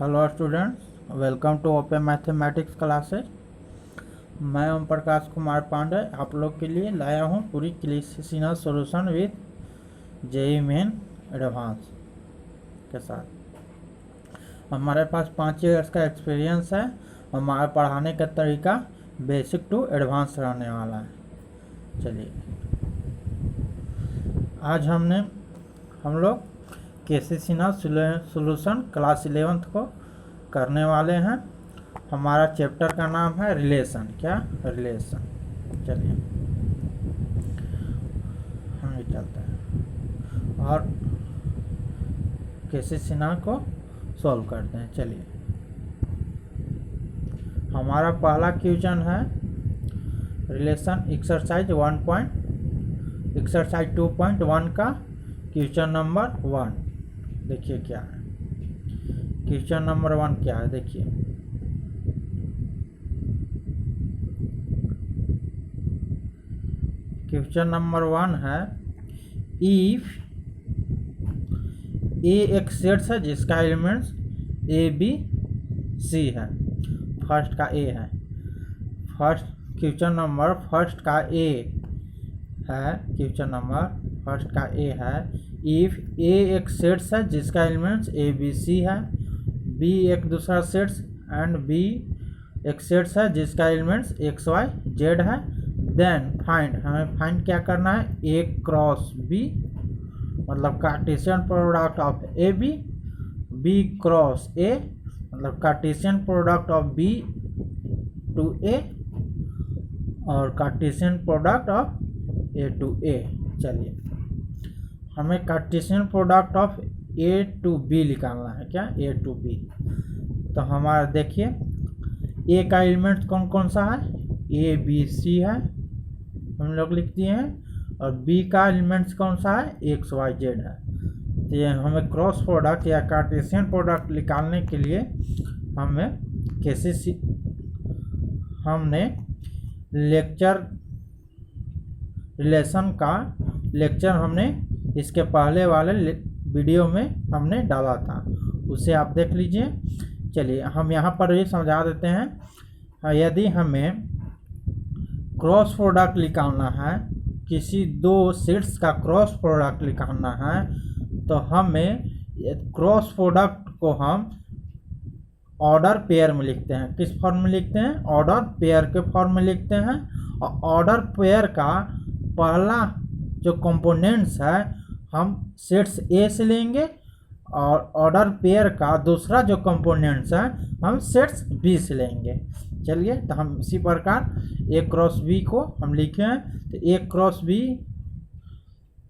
Hello students, welcome to open mathematics classes. मैं ओम प्रकाश कुमार पांडे आप लोग के लिए लाया हूँ पूरी classical solution with JEE Main advance के साथ। हमारे पास 5 ईयर्स का एक्सपीरियंस है। हमारे पढ़ाने का तरीका बेसिक टू एडवांस रहने वाला है। चलिए, आज हम लोग केसीसीना सॉल्यूशन क्लास 11th को करने वाले हैं। हमारा चैप्टर का नाम है रिलेशन। क्या? रिलेशन। चलिए हम भी चलते हैं और केसीसीना को सॉल्व करते हैं। चलिए, हमारा पहला क्वेश्चन है रिलेशन एक्सरसाइज 2.1 का क्वेश्चन नंबर 1। देखिए क्या है क्वेश्चन नंबर 1। क्या है देखिए, क्वेश्चन नंबर 1 है इफ ए एक सेट है जिसका एलिमेंट्स ए बी सी है। फर्स्ट का ए है। क्वेश्चन नंबर फर्स्ट का ए है। क्वेश्चन नंबर फर्स्ट का ए है इफ ए एक सेट है जिसका एलिमेंट्स ए बी सी है, बी एक दूसरा सेट एंड बी एक सेट है जिसका एलिमेंट्स एक्स वाई जेड है, देन फाइंड, हमें फाइंड क्या करना है, ए क्रॉस बी मतलब Cartesian product of A B, B cross A मतलब Cartesian product of B to A और Cartesian product of A to A. चलिए, हमें Cartesian product of A to B निकालना है। क्या? A to B. तो हमारा देखिए ए का एलिमेंट कौन कौन सा है, ए बी सी है, हम लोग लिख दिए हैं, और बी का एलिमेंट्स कौन सा है, एक्स वाई जेड है। तो ये हमें क्रॉस प्रोडक्ट या कार्टेशियन प्रोडक्ट निकालने के लिए हमें कैसे हमने रिलेशन का लेक्चर हमने इसके पहले वाले वीडियो में हमने डाला था, उसे आप देख लीजिए। चलिए, हम यहाँ पर ये समझा देते हैं। यदि हमें क्रॉस प्रोडक्ट निकालना है, किसी दो सेट्स का क्रॉस प्रोडक्ट निकालना है, तो हमें क्रॉस प्रोडक्ट को हम ऑर्डर पेयर में लिखते हैं। किस फॉर्म में लिखते हैं? ऑर्डर पेयर के फॉर्म में लिखते हैं। और ऑर्डर पेयर का पहला जो कंपोनेंट्स है हम सेट्स ए से लेंगे, और ऑर्डर पेयर का दूसरा जो कंपोनेंट्स है हम सेट्स बी से लेंगे। चलिए, तो हम इसी प्रकार ए क्रॉस बी को हम लिखे हैं। तो ए क्रॉस बी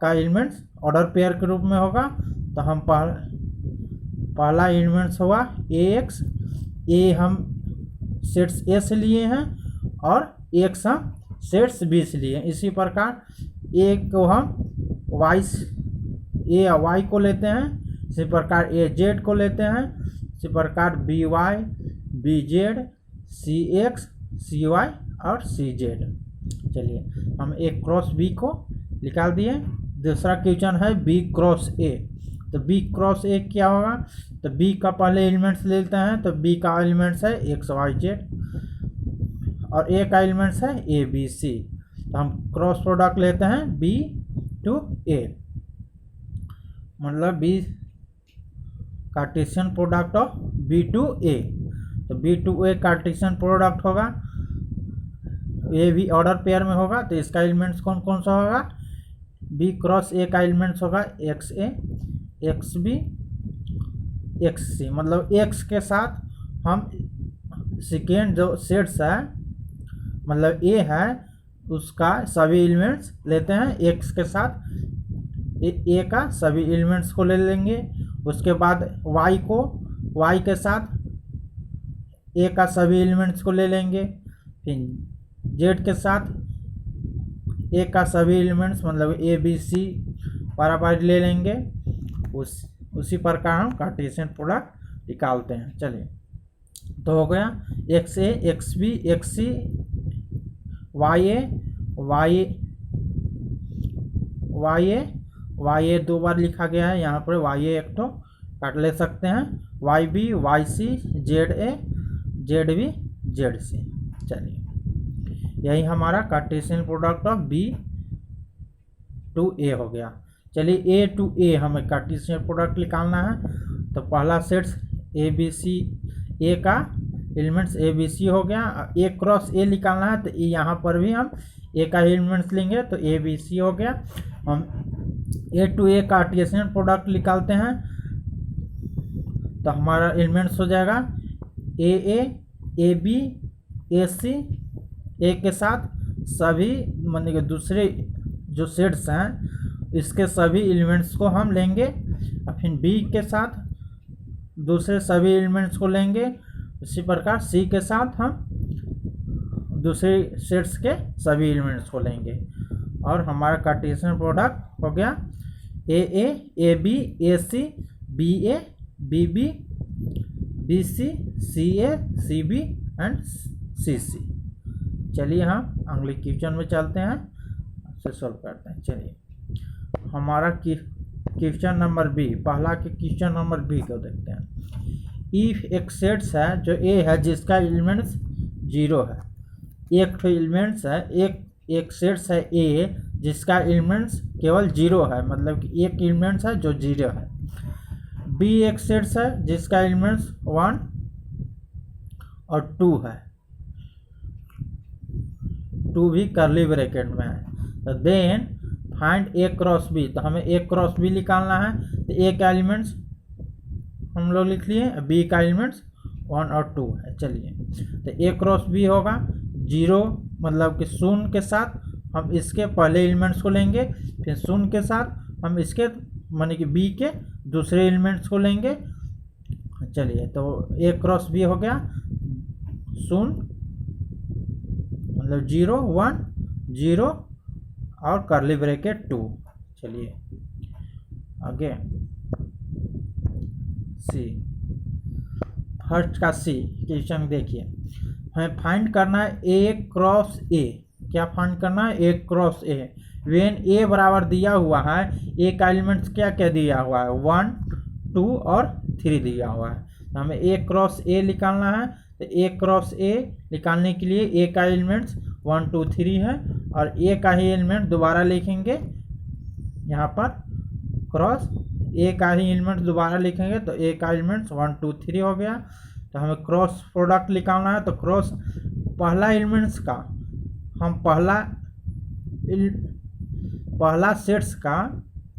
का एलिमेंट्स ऑर्डर पेयर के रूप में होगा। तो हम पहला एलिमेंट्स होगा ए एक्स। ए हम सेट्स ए से लिए हैं और एक्स हम सेट्स बी से लिए। इसी प्रकार ए को हम ए वाई को लेते हैं, इसी प्रकार ए जेड को लेते हैं, इसी प्रकार B Y B Z C X C Y और सी जेड। चलिए, हम ए क्रॉस बी को निकाल दिए। दूसरा क्वेश्चन है बी क्रॉस ए। तो बी क्रॉस ए क्या होगा? तो बी का पहले एलिमेंट्स लेते हैं। तो बी का एलिमेंट्स है एक्स वाई जेड और ए का एलिमेंट्स है ए बी सी। तो हम क्रॉस प्रोडक्ट लेते हैं बी टू ए, मतलब B Cartesian product of B to A. तो B to A Cartesian product होगा, ये भी ऑर्डर पेयर में होगा। तो इसका एलिमेंट्स कौन कौन सा होगा? बी क्रॉस ए का एलिमेंट्स होगा एक्स ए एक्स बी एक्स सी, मतलब एक्स के साथ हम सेकेंड जो सेट्स है मतलब ए है उसका सभी एलिमेंट्स लेते हैं। एक्स के साथ ए का सभी एलिमेंट्स को ले लेंगे। उसके बाद वाई के साथ ए का सभी एलिमेंट्स को ले लेंगे। फिर जेड के साथ ए का सभी एलिमेंट्स मतलब ए बी सी बराबर ले लेंगे। उसी प्रकार हम कार्टेशियन प्रोडक्ट निकालते हैं। चलिए, तो हो गया एक्स ए x B x C Y ए वाई ए दो बार लिखा गया है यहाँ पर, वाई ए एक तो काट ले सकते हैं, Y B Y C, Z A Z B Z C. चलिए यही हमारा Cartesian product of B to A हो गया। चलिए ए टू ए हमें कार्टेशियन प्रोडक्ट निकालना है। तो पहला सेट्स ए बी सी, ए का एलिमेंट्स ए बी सी हो गया। ए क्रॉस ए निकालना है तो यहाँ पर भी हम ए का एलिमेंट्स लेंगे तो ए बी सी हो गया। हम ए टू ए कार्टेशियन प्रोडक्ट निकालते हैं तो हमारा एलिमेंट्स हो जाएगा ए बी ए सी, ए के साथ सभी माने कि दूसरे जो सेट्स हैं इसके सभी एलिमेंट्स को हम लेंगे, और फिर बी के साथ दूसरे सभी एलिमेंट्स को लेंगे। इसी प्रकार सी के साथ हम दूसरे सेट्स के सभी एलिमेंट्स को लेंगे और हमारा कार्टेशियन प्रोडक्ट हो गया A B A C, B A B B, B C A C B and C C. चलिए हम अगले क्वेश्चन में चलते हैं, से सॉल्व करते हैं। चलिए हमारा क्वेश्चन नंबर बी, पहला के क्वेश्चन नंबर बी को देखते हैं। इफ एक सेट्स है जो ए है जिसका एलिमेंट्स 0 है, एक तो एलिमेंट्स है, एक सेट्स है ए जिसका एलिमेंट्स केवल 0 है, मतलब कि एक एलिमेंट्स है जो 0 है। बी एक सेट्स है जिसका एलिमेंट्स 1 और 2 है, 2 भी कर्ली ब्रैकेट में है। तो देन फाइंड ए क्रॉस बी, तो हमें ए क्रॉस बी निकालना है। तो ए का एलिमेंट्स हम लोग लिख लिए, बी का एलिमेंट्स 1 और 2 है। चलिए तो ए क्रॉस बी होगा 0, मतलब कि 0 के साथ हम इसके पहले एलिमेंट्स को लेंगे, फिर 0 के साथ हम इसके माने कि बी के दूसरे एलिमेंट्स को लेंगे। चलिए तो ए क्रॉस बी हो गया 0 मतलब 0 1 0 और कर्ली ब्रैकेट 2। चलिए आगे सी, फर्स्ट का सी क्वेश्चन देखिए, हमें फाइंड करना है ए क्रॉस ए। क्या फाइंड करना है? A cross A. When a बराबर दिया हुआ है, ए का एलिमेंट्स क्या क्या दिया हुआ है? 1 2 और 3 दिया हुआ है। तो हमें ए क्रॉस ए निकालना है। तो ए क्रॉस ए निकालने के लिए ए का एलिमेंट्स 1 2 3 है और ए का ही एलिमेंट दोबारा लिखेंगे यहाँ पर, क्रॉस ए का ही एलिमेंट दोबारा लिखेंगे तो ए का एलिमेंट्स 1 2 3 हो गया। तो हमें क्रॉस प्रोडक्ट निकालना है। तो क्रॉस पहला एलिमेंट्स का हम पहला सेट्स का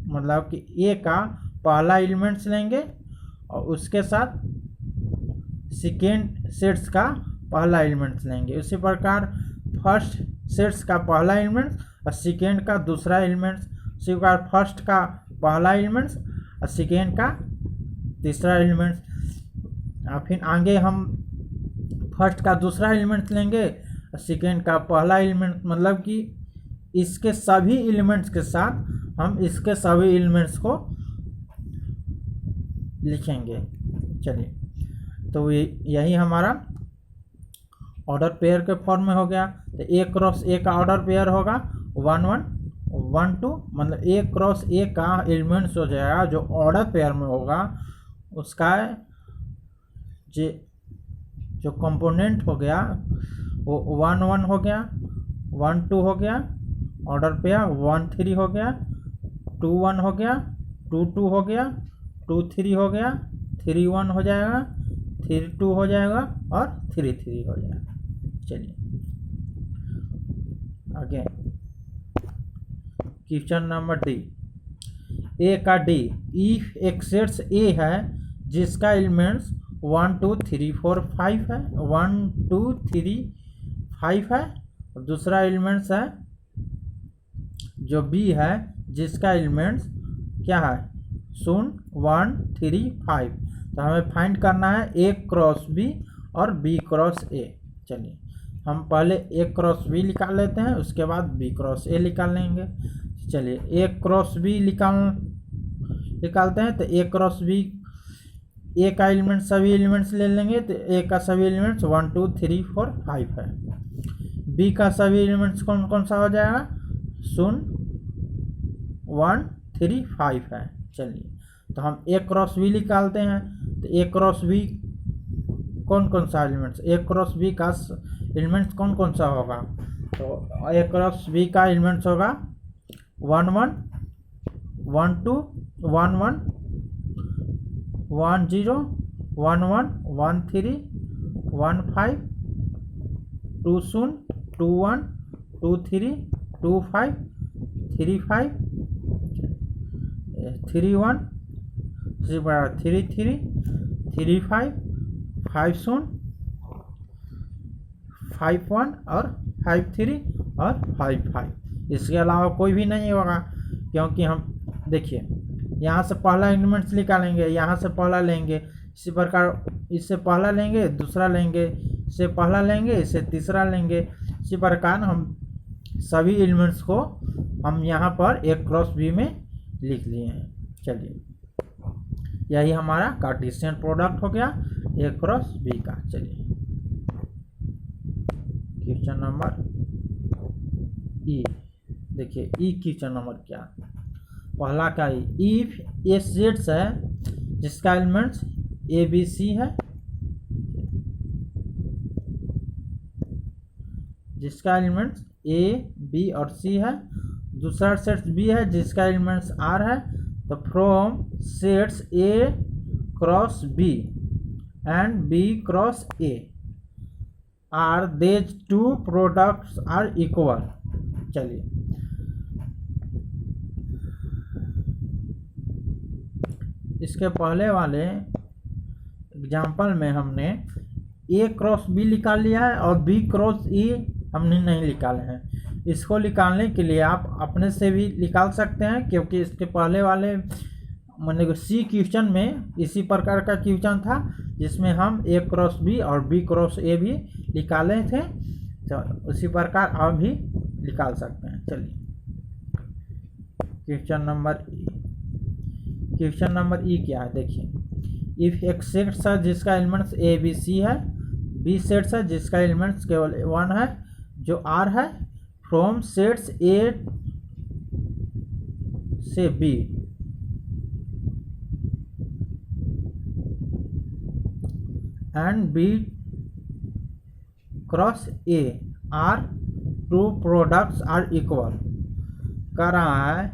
मतलब कि ए का पहला एलिमेंट्स लेंगे और उसके साथ सेकेंड सेट्स का पहला एलिमेंट्स लेंगे। उसी प्रकार फर्स्ट सेट्स का पहला एलिमेंट्स और सेकेंड का दूसरा एलिमेंट्स, उसी प्रकार फर्स्ट का पहला एलिमेंट्स और सेकेंड का तीसरा एलिमेंट्स। फिर आगे हम फर्स्ट का दूसरा एलिमेंट्स लेंगे और सेकेंड का पहला एलिमेंट, मतलब कि इसके सभी एलिमेंट्स के साथ हम इसके सभी एलिमेंट्स को लिखेंगे। चलिए तो यही हमारा ऑर्डर पेयर के फॉर्म में हो गया। तो ए क्रॉस ए का ऑर्डर पेयर होगा 1 1 1 2, मतलब ए क्रॉस ए का एलिमेंट्स हो जाएगा जो ऑर्डर पेयर में होगा उसका जो कंपोनेंट हो गया वो 1 1 हो गया, 1 2 हो गया, ऑर्डर पेयर 1 3 हो गया, 2 1 हो गया, 2 2 हो गया, 2 3 हो गया, 3 1 हो जाएगा, 3 2 हो जाएगा और 3 3 हो जाएगा। चलिए आगे क्वेश्चन नंबर डी, ए का डी। इफ एक सेट्स ए है जिसका एलिमेंट्स 1 2 3 4 5 है, 1 2 3 5 है, और दूसरा एलिमेंट्स है जो बी है जिसका एलिमेंट्स क्या है 0 1 3 5। तो हमें फाइंड करना है ए क्रॉस बी और बी क्रॉस ए। चलिए हम पहले ए क्रॉस बी निकाल लेते हैं, उसके बाद बी क्रॉस ए निकाल लेंगे। चलिए ए क्रॉस बी निकालते हैं। तो ए क्रॉस बी, ए का एलिमेंट सभी एलिमेंट्स ले लेंगे। तो ए का सभी एलिमेंट्स 1 2 3 4 5 है। बी का सभी एलिमेंट्स कौन कौन सा हो जाएगा 0 1 3 5 है। चलिए तो हम ए क्रॉस बी निकालते हैं। तो ए क्रॉस बी कौन कौन सा एलिमेंट्स, ए क्रॉस बी का एलिमेंट्स कौन कौन सा होगा? तो ए क्रॉस बी का एलिमेंट्स होगा 1 1 1 2 1 1 1 0 1 1 1 3 1 5 2 0 2 1 2 3 2 5 3 5 3 1 3 3 3 5 5 0 5 1 और 5 3 और 5 5। इसके अलावा कोई भी नहीं होगा, क्योंकि हम देखिए यहाँ से पहला एलिमेंट्स निकालेंगे, यहाँ से पहला लेंगे, इसी प्रकार इससे पहला लेंगे, दूसरा लेंगे, इससे पहला लेंगे, इससे तीसरा लेंगे। इसी प्रकार हम सभी एलिमेंट्स को हम यहाँ पर ए क्रॉस बी में लिख लिए हैं। चलिए, यही हमारा कार्टेशियन प्रोडक्ट हो गया ए क्रॉस बी का। चलिए क्वेश्चन नंबर ई, देखिए ई क्वेश्चन नंबर क्या, पहला का इफ ए सेट्स है जिसका एलिमेंट्स ए बी सी है, जिसका एलिमेंट्स ए बी और सी है, दूसरा सेट्स बी है जिसका एलिमेंट्स आर है। तो from sets A cross B and B cross A are these two products are equal. चलिए, इसके पहले वाले एग्जाम्पल में हमने ए क्रॉस बी निकाल लिया है और बी क्रॉस ए हमने नहीं निकाले हैं। इसको निकालने के लिए आप अपने से भी निकाल सकते हैं, क्योंकि इसके पहले वाले मैंने सी क्वेश्चन में इसी प्रकार का क्वेश्चन था जिसमें हम ए क्रॉस बी और बी क्रॉस ए भी निकाले थे। तो उसी प्रकार आप भी निकाल सकते हैं। चलिए क्वेश्चन नंबर ई, क्वेश्चन नंबर ई क्या है, देखिए इफ एक सेट्स है जिसका एलिमेंट्स ए बी सी है, बी सेट्स है जिसका एलिमेंट्स केवल 1 है जो आर है, फ्रॉम सेट्स ए से B and B cross A are two products are equal. कह रहा है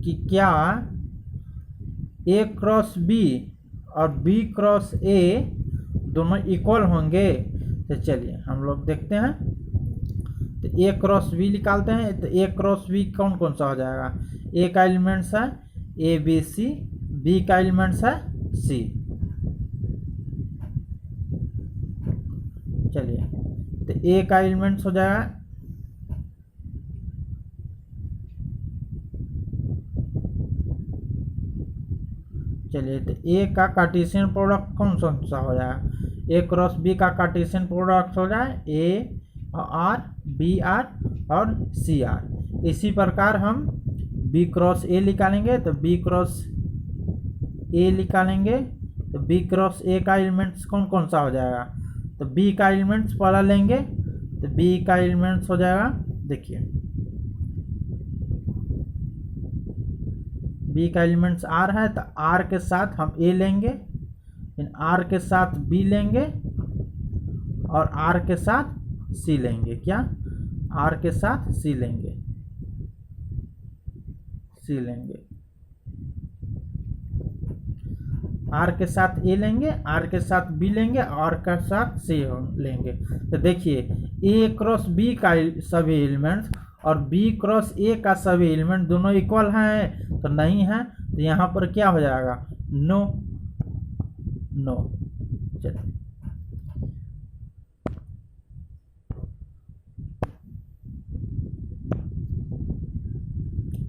कि क्या ए क्रॉस बी और बी क्रॉस ए दोनों इक्वल होंगे। तो चलिए हम लोग देखते हैं। तो ए क्रॉस बी निकालते हैं। तो ए क्रॉस बी कौन कौन सा हो जाएगा, ए का एलिमेंट्स है ए बी सी, बी का एलिमेंट्स है सी। चलिए, तो ए का एलिमेंट्स हो जाएगा चलिए, तो ए का कार्टेशियन प्रोडक्ट कौन सा हो जाएगा, ए क्रॉस बी का कार्टेशियन प्रोडक्ट हो जाए ए आर बी आर और सी आर। इसी प्रकार हम बी क्रॉस ए निकालेंगे। तो बी क्रॉस ए निकालेंगे तो बी क्रॉस ए का एलिमेंट्स कौन कौन सा हो जाएगा। तो बी का एलिमेंट्स पहला लेंगे। तो बी का एलिमेंट्स हो जाएगा, देखिए बी का एलिमेंट्स आर है तो आर के साथ हम ए लेंगे, फिर आर के साथ बी लेंगे और आर के साथ सी लेंगे। क्या, आर के साथ सी लेंगे, सी लेंगे, आर के साथ ए लेंगे, आर के साथ बी लेंगे, आर के साथ सी लेंगे। तो देखिए ए क्रॉस बी का सभी एलिमेंट्स और बी क्रॉस ए का सभी एलिमेंट दोनों इक्वल हैं तो नहीं है। तो यहाँ पर क्या हो जाएगा, नो नो।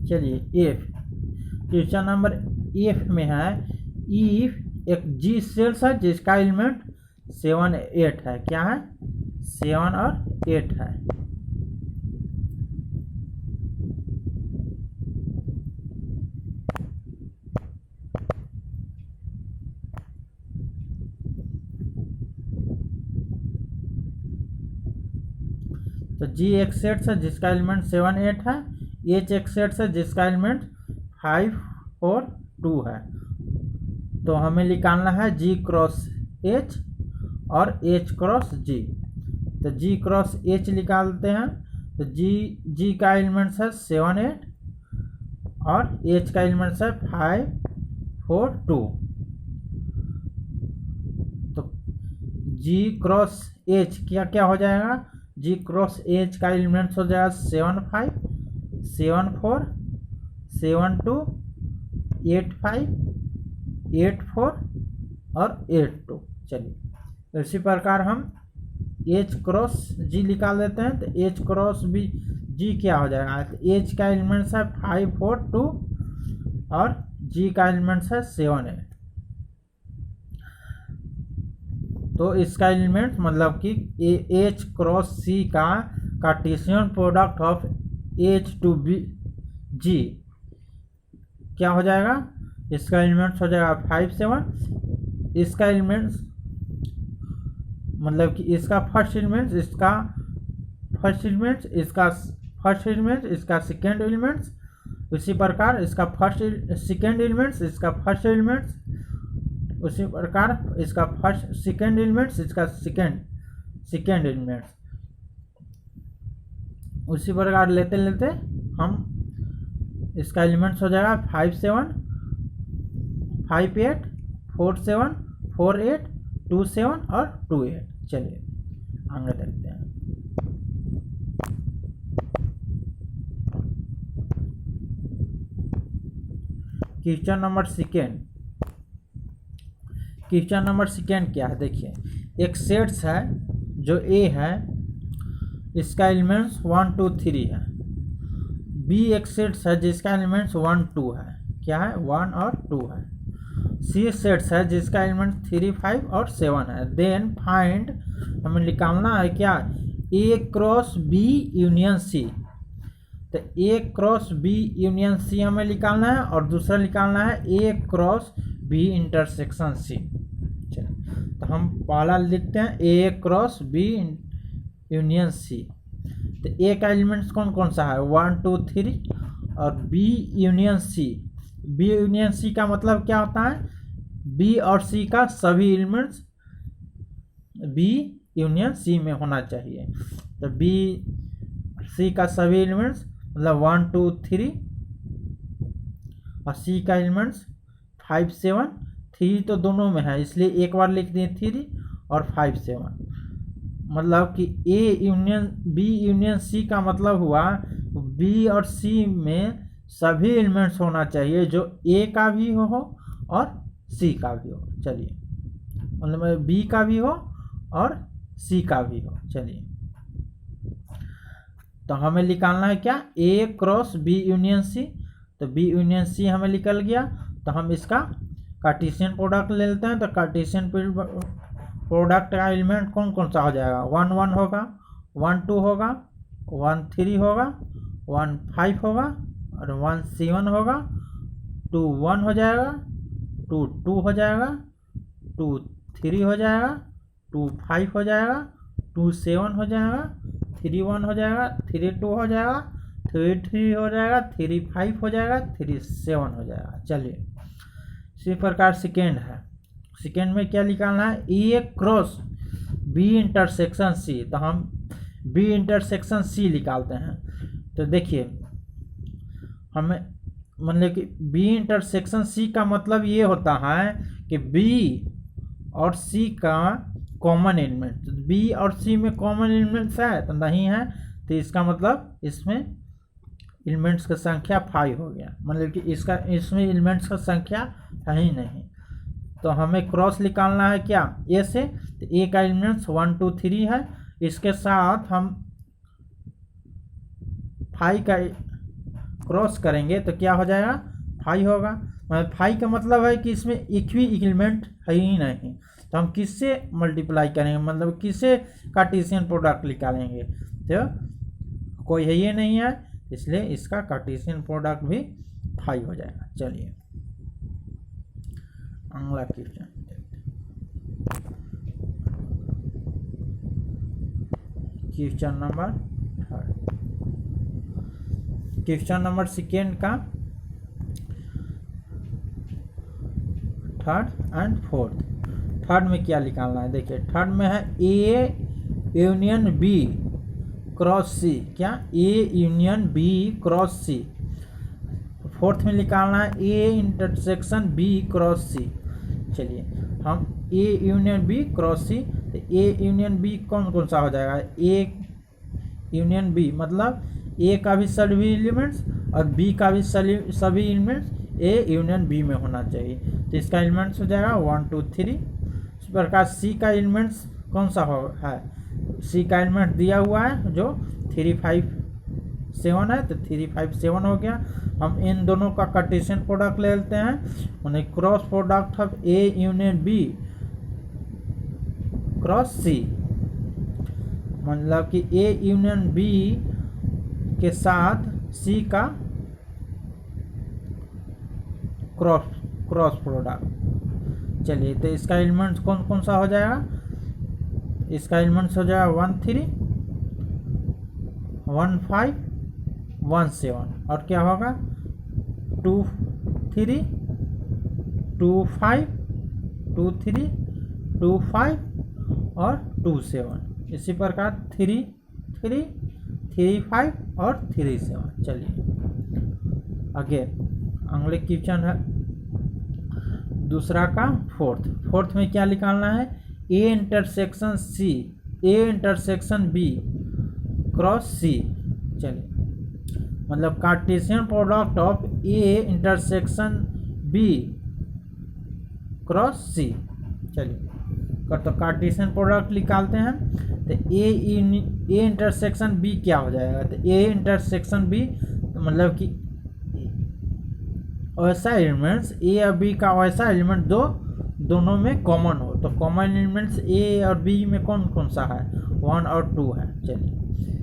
चलिए एफ, क्वेश्चन नंबर एफ में है इफ एक जी सेल्स है जिसका एलिमेंट 7 8 है। क्या है, 7 और 8 है। तो जी एक सेट है जिसका एलिमेंट 7 8 है, एच एक सेट है जिसका एलिमेंट 5 4 2 है, तो हमें निकालना है G क्रॉस H और H क्रॉस G। तो G क्रॉस H निकालते हैं, तो G का एलिमेंट्स है 7 8 और H का एलिमेंट्स है 5 4 2। तो G क्रॉस H क्या क्या हो जाएगा, G क्रॉस H का एलिमेंट्स हो जाएगा 7 5 7 4 7 2 8 5 8 4 और 8 2। चलिए इसी प्रकार हम H क्रॉस G निकाल देते हैं, तो H क्रॉस भी G क्या हो जाएगा, तो H का एलिमेंट्स है 5 4 2 और G का एलिमेंट्स है 7 8। तो इसका एलिमेंट मतलब कि H क्रॉस C का Cartesian product of H to G क्या हो जाएगा, इसका एलिमेंट्स हो जाएगा 5 7। इसका एलिमेंट्स मतलब कि इसका फर्स्ट एलिमेंट्स, इसका फर्स्ट एलिमेंट्स, इसका फर्स्ट एलिमेंट्स, इसका सेकेंड एलिमेंट्स, उसी प्रकार इसका फर्स्ट सेकेंड एलिमेंट्स, इसका फर्स्ट एलिमेंट्स, उसी प्रकार इसका फर्स्ट सेकेंड एलिमेंट्स, इसका सेकेंड एलिमेंट्स, उसी प्रकार लेते लेते हम इसका एलिमेंट्स हो जाएगा 5 7 5 8 4 7 4 8 2 7 और 2 8। चलिए आगे देखते हैं। क्वेश्चन नंबर सेकेंड क्या है, देखिए एक सेट्स है जो A है, इसका एलिमेंट्स 1 2 3 है। B एक सेट्स है जिसका एलिमेंट्स 1 2 है, क्या है 1 और 2 है। C सेट्स है जिसका एलिमेंट 3 5 और 7 है। देन फाइंड, हमें निकालना है क्या, A cross B union C। तो A cross B union C हमें निकालना है और दूसरा निकालना है A cross B intersection C। चलिए तो हम पहला लिखते हैं A cross B union C। तो A का एलिमेंट्स कौन कौन सा है 1 2 3 और B union C। B union C का मतलब क्या होता है, B और C का सभी एलिमेंट्स B यूनियन C में होना चाहिए। तो B C का सभी एलिमेंट्स मतलब 1 2 3 और C का एलिमेंट्स 5 7 3 तो दोनों में है, इसलिए एक बार लिख दिए 3 और 5 7। मतलब कि A union B union C का मतलब हुआ B और C में सभी एलिमेंट्स होना चाहिए जो A का भी हो और C का भी हो। चलिए मतलब B का भी हो और C का भी हो। चलिए तो हमें निकालना है क्या, A cross B union C। तो B यूनियन C हमें निकल गया, तो हम इसका कार्टेशियन प्रोडक्ट ले लेते हैं। तो कार्टेशियन प्रोडक्ट का एलिमेंट कौन कौन सा हो जाएगा, 1 1 होगा, 1 2 होगा, 1 3 होगा, 1 5 होगा और 1 7 होगा, 2 1 हो जाएगा, 2 2 हो जाएगा, 2 3 हो जाएगा, 2 5 हो जाएगा, 2 7 हो जाएगा, 3 1 हो जाएगा, 3 2 हो जाएगा, 3 3 हो जाएगा, 3 5 हो जाएगा, 3 7 हो जाएगा। चलिए इसी प्रकार सेकेंड है, सेकेंड में क्या निकालना है, A cross B intersection C। तो हम B इंटरसेक्शन C निकालते हैं। तो देखिए हमें मतलब कि B इंटरसेक्शन C का मतलब ये होता है कि B और C का कॉमन एलिमेंट, तो B और C में कॉमन एलिमेंट्स है तो नहीं है, तो इसका मतलब इसमें एलिमेंट्स की संख्या 5 हो गया, मतलब कि इसमें एलिमेंट्स का संख्या है ही नहीं। तो हमें क्रॉस निकालना है क्या, A से। तो A का एलिमेंट्स 1 2 3 है, इसके साथ हम 5 का क्रॉस करेंगे तो क्या हो जाएगा 5 होगा। मतलब 5 का मतलब है कि इसमें एक भी एलिमेंट है ही नहीं, तो हम किससे मल्टीप्लाई करेंगे, मतलब किससे कार्टेशियन प्रोडक्ट निकालेंगे, तो कोई है ये नहीं है, इसलिए इसका कार्टेशियन प्रोडक्ट भी 5 हो जाएगा। चलिए अगला क्वेश्चन, क्वेश्चन नंबर सेकेंड का थर्ड एंड फोर्थ। थर्ड में क्या निकालना है, देखिए थर्ड में है A union B cross C. क्या, A union B cross C. Fourth में निकालना है A intersection B cross C. चलिए हम A union B cross C, तो ए यूनियन बी कौन कौन सा हो जाएगा, ए यूनियन बी मतलब ए का भी सभी एलिमेंट्स और बी का भी सभी एलिमेंट्स ए यूनियन बी में होना चाहिए। तो इसका एलिमेंट्स हो जाएगा 1 2 3। इस प्रकार सी का एलिमेंट्स कौन सा है, सी का एलिमेंट दिया हुआ है जो 3 5 7 है, तो 3 5 7 हो गया। हम इन दोनों का कार्टेशियन प्रोडक्ट ले लेते हैं, उन्हें cross product of A union B cross C, मतलब कि ए यूनियन बी के साथ सी का क्रॉस प्रोडक्ट। चलिए तो इसका एलिमेंट्स कौन कौन सा हो जाएगा, इसका एलिमेंट्स हो जाएगा 1 3 1 5 1 7, और क्या होगा 2 3 2 5 2 3 2 5 और 2 7। इसी प्रकार 3 3 3 5 और 3 7। चलिए आगे अगले क्वेश्चन है दूसरा का फोर्थ में क्या निकालना है, A intersection C A intersection B cross C. चलिए मतलब Cartesian product of A intersection B cross C. चलिए तो कार्टेशियन प्रोडक्ट निकालते हैं, तो ए इंटरसेक्शन बी क्या हो जाएगा, तो ए इंटरसेक्शन बी मतलब कि ऐसा एलिमेंट्स ए और बी का वैसा एलिमेंट दोनों में कॉमन हो, तो कॉमन एलिमेंट्स ए और बी में कौन कौन सा है, 1 और 2 है। चलिए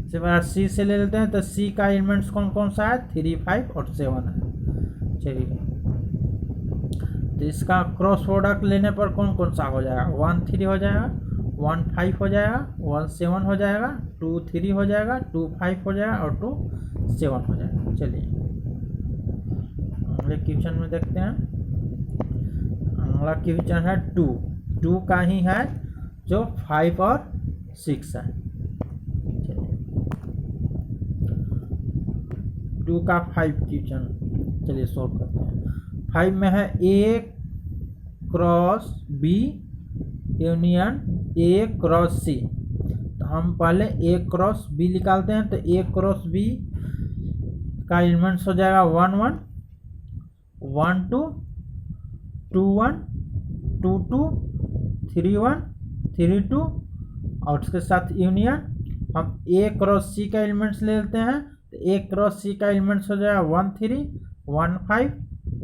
इसके बाद सी से ले लेते हैं, तो सी का एलिमेंट्स कौन कौन सा है, 3 5 और 7 है। चलिए तो इसका क्रॉस प्रोडक्ट लेने पर कौन कौन सा हो जाएगा, 1 3 हो जाएगा, 1 5 हो जाएगा, 1 7 हो जाएगा, 2 3 हो जाएगा, 2 5 हो जाएगा और 2 7 हो जाएगा। चलिए अगले क्वेश्चन में देखते हैं। अगला क्वेश्चन है 2 का ही है जो 5 और 6 है। 2 का 5 क्वेश्चन चलिए सॉल्व करते हैं। 5 में है A cross B union A cross C. तो हम पहले ए क्रॉस बी निकालते हैं, तो ए क्रॉस बी का एलिमेंट्स हो जाएगा 1 1 1 2 2 1 2 2 3 1 3 2 और उसके साथ यूनियन हम ए क्रॉस सी का एलिमेंट्स ले लेते हैं, तो ए क्रॉस सी का एलिमेंट्स हो जाएगा 1 3 1 5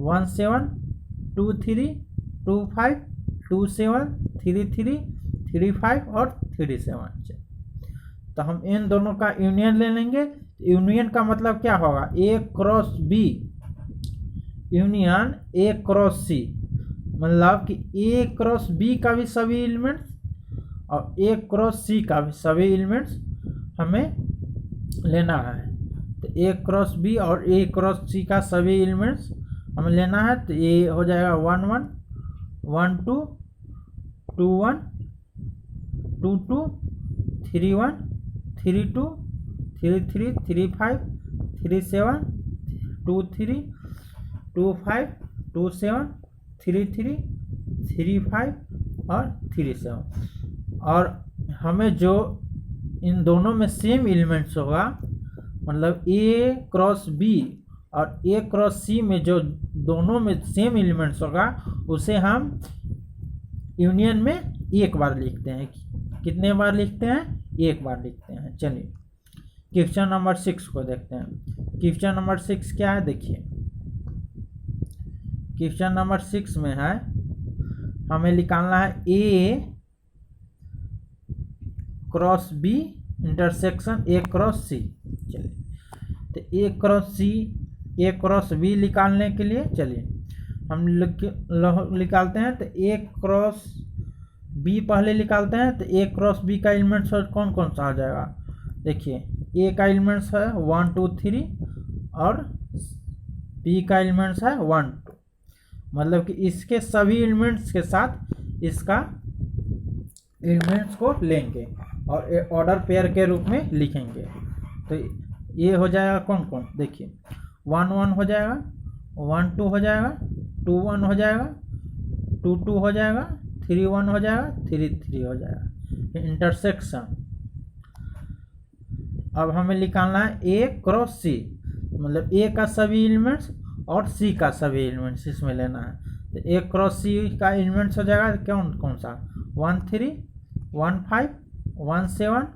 1 7 2 3 2 5 2 7 3 3 3 5 और 3 7। तो हम इन दोनों का यूनियन ले लेंगे। यूनियन का मतलब क्या होगा, A cross B union A cross C, मतलब कि ए क्रॉस बी का भी सभी एलिमेंट्स और ए क्रॉस सी का भी सभी एलिमेंट्स हमें लेना है। तो ए क्रॉस बी और ए क्रॉस सी का सभी एलिमेंट्स हमें लेना है, तो ये हो जाएगा 1 1 1 2 2 1 2 2 3 1 3 2 3 3 3 5 3 7 2 3 2 5 2 7 3 3 3 5 और 3 7। और हमें जो इन दोनों में सेम एलिमेंट्स होगा, मतलब ए क्रॉस बी और ए क्रॉस सी में जो दोनों में सेम एलिमेंट्स होगा उसे हम यूनियन में एक बार लिखते हैं। कितने बार लिखते हैं, एक बार लिखते हैं। चलिए क्वेश्चन नंबर 6 को देखते हैं। क्वेश्चन नंबर 6 क्या है, देखिए क्वेश्चन नंबर 6 में है हमें निकालना है A cross B intersection A cross C. चलिए तो ए क्रॉस बी निकालने के लिए चलिए हम निकालते हैं। तो ए क्रॉस बी पहले निकालते हैं, तो ए क्रॉस बी का एलिमेंट्स कौन कौन सा आ जाएगा, देखिए ए का एलिमेंट्स है 1 2 3 और बी का एलिमेंट्स है 1 2। मतलब कि इसके सभी एलिमेंट्स के साथ इसका एलिमेंट्स को लेंगे और ऑर्डर पेयर के रूप में लिखेंगे। तो ये हो जाएगा कौन कौन, देखिए 1 1 हो जाएगा, 1 2 हो जाएगा, 2 1 हो जाएगा, 2 2 हो जाएगा, 3 1 हो जाएगा, 3 3 हो जाएगा। इंटरसेक्शन अब हमें निकालना है ए क्रॉस सी, मतलब ए का सभी एलिमेंट्स और सी का सभी एलिमेंट्स इसमें लेना है। तो ए क्रॉस सी का एलिमेंट्स हो जाएगा कौन कौन सा, 1 3 1 5 1 7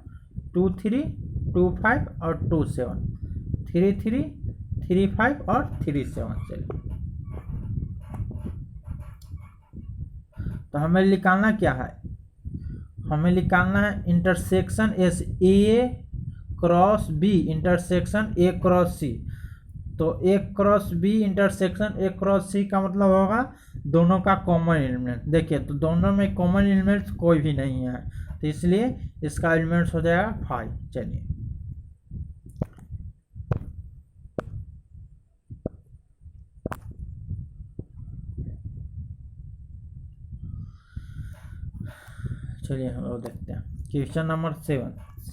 2 3 2 5 और 2 7, 3 3 3 5 और 3 7। चलिए तो हमें निकालना क्या है, हमें निकालना है intersection S A cross B intersection A cross C. तो A cross B intersection A cross C का मतलब होगा दोनों का कॉमन एलिमेंट। देखिए तो दोनों में कॉमन एलिमेंट्स कोई भी नहीं है, तो इसलिए इसका एलिमेंट्स हो जाएगा 5। चलिए चलिए हम लोग देखते हैं क्वेश्चन नंबर 7।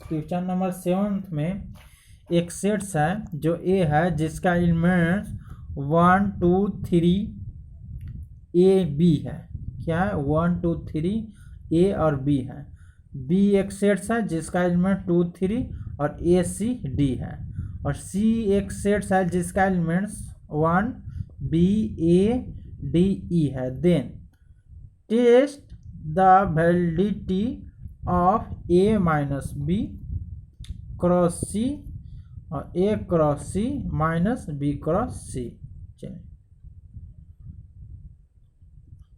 क्वेश्चन नंबर 7 में एक सेट्स है जो ए है जिसका एलिमेंट्स 1 2 3 ए बी है। क्या है, 1 2 3 ए और बी है। बी एक सेट्स है जिसका एलिमेंट 2 3 और ए सी डी है। और सी एक सेट्स है जिसका elements 1 B A D E है। Then test the validity of A minus B cross C और A cross C minus B cross C.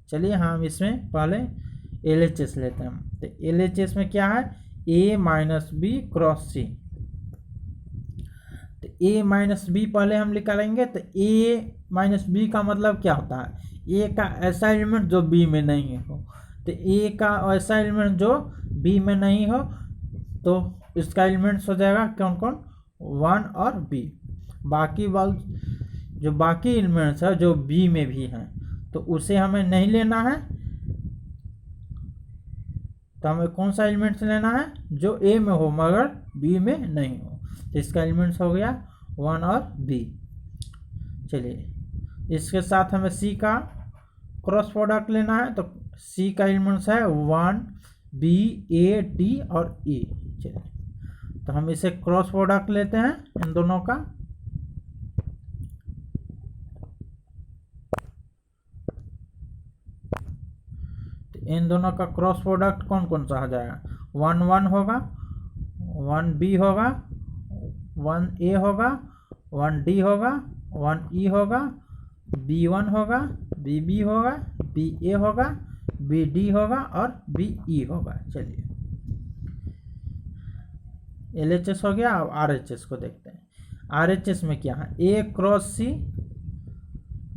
चलिए हम इसमें पहले LHS लेते हैं। तो LHS में क्या है, ए माइनस बी क्रॉस सी। तो ए माइनस बी पहले हम निकालेंगे। तो ए माइनस बी का मतलब क्या होता है, ए का ऐसा एलिमेंट जो बी में नहीं हो। तो ए का ऐसा एलिमेंट जो बी में नहीं हो तो इसका एलिमेंट्स हो जाएगा कौन कौन, 1 और बी। बाकी जो बाकी एलिमेंट्स है जो बी में भी हैं तो उसे हमें नहीं लेना है। तो हमें कौन सा एलिमेंट्स लेना है, जो ए में हो मगर बी में नहीं हो। तो इसका एलिमेंट्स हो गया 1 और बी। चलिए इसके साथ हमें सी का क्रॉस प्रोडक्ट लेना है। तो सी का एलिमेंट्स है 1 बी ए डी और ई। चलिए तो हम इसे क्रॉस प्रोडक्ट लेते हैं इन दोनों का। तो इन दोनों का क्रॉस प्रोडक्ट कौन कौन सा हो जाएगा, 1 1 होगा, 1 बी होगा, 1 ए होगा, 1 डी होगा, 1 ई होगा, B1 होगा, BB होगा, BA होगा, BD होगा और BE होगा। चलिए LHS हो गया। अब RHS को देखते हैं। RHS में क्या है, A cross C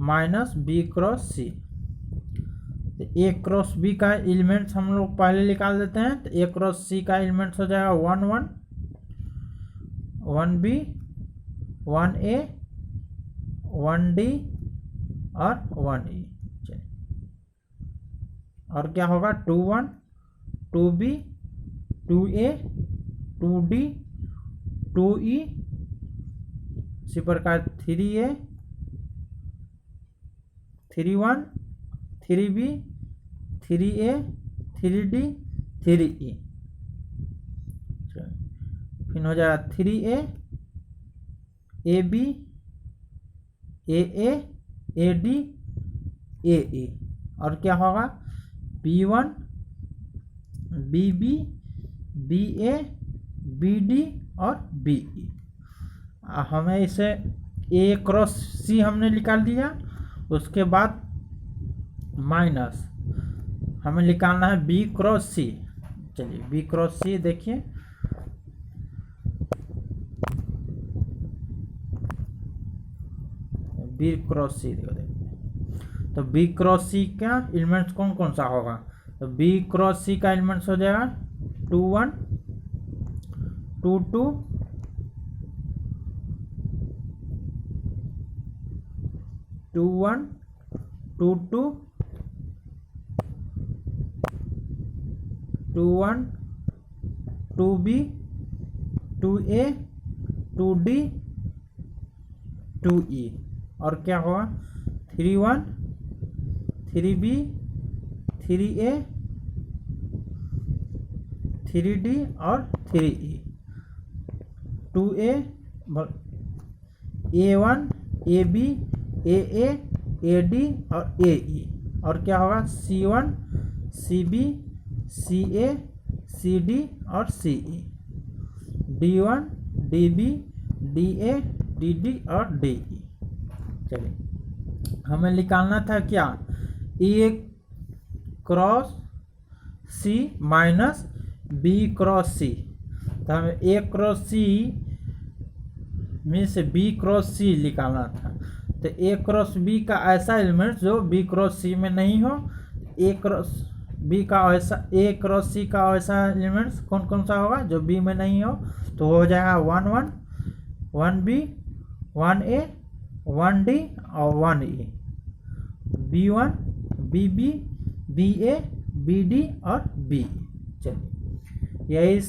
minus B cross C। तो A क्रॉस B का एलिमेंट्स हम लोग पहले निकाल देते हैं। तो A क्रॉस C का एलिमेंट्स हो जाएगा 1 1 1 B 1 A 1 D और 1 E। और क्या होगा, 2 1 2 B 2 A 2 D 2 E, इसी प्रकार 3 A 3 1 3 B 3 A 3 D 3 E। फिर हो जाएगा 3 A A B A A A D A E। और क्या होगा, B1 BB BA BD और BE। हमें इसे A क्रॉस C हमने निकाल दिया। उसके बाद माइनस हमें निकालना है B क्रॉस C। चलिए B क्रॉस C देखिए, B क्रॉस C देखो। तो B क्रॉस C का एलिमेंट्स कौन कौन सा होगा, तो B क्रॉस C का एलिमेंट्स हो जाएगा 2 1 2 2 2 1 2 2 1 2b 2a 2d 2e और क्या होगा 3 1 3b 3a 3d और 3e 2a a1 ab aa ad और ae और क्या होगा c1 cb ca cd और ce d1 db da dd और de। चलिए हमें निकालना था क्या A cross C minus B cross C. तो हमें ए क्रॉस सी में से बी क्रॉस सी निकालना था। तो ए क्रॉस बी का ऐसा एलिमेंट जो बी क्रॉस सी में नहीं हो, ए क्रॉस बी का ऐसा ए क्रॉस सी का ऐसा एलिमेंट्स कौन कौन सा होगा जो बी में नहीं हो। तो हो जाएगा 1 1 1b 1a 1d और 1e b1 bb ba bd और b। चलिए यही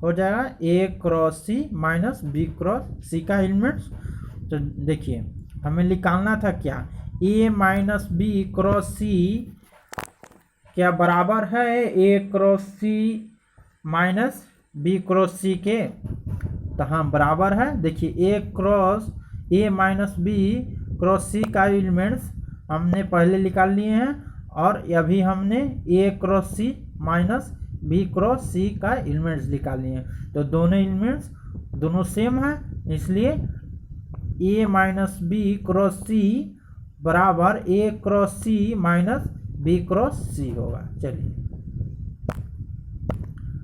हो जाएगा ए cross C minus B cross C का एलिमेंट्स। तो देखिए हमें निकालना था क्या ए माइनस बी क्रॉस सी क्या बराबर है A cross C minus B cross सी के। तो हाँ बराबर है। देखिए ए माइनस बी क्रॉस सी का एलिमेंट्स हमने पहले निकाल लिए हैं और अभी हमने ए cross C minus B cross C का एलिमेंट्स निकाल लिए हैं। तो दोनों एलिमेंट्स दोनों सेम है, इसलिए ए माइनस बी क्रॉस सी बराबर ए cross C minus B cross सी होगा। चलिए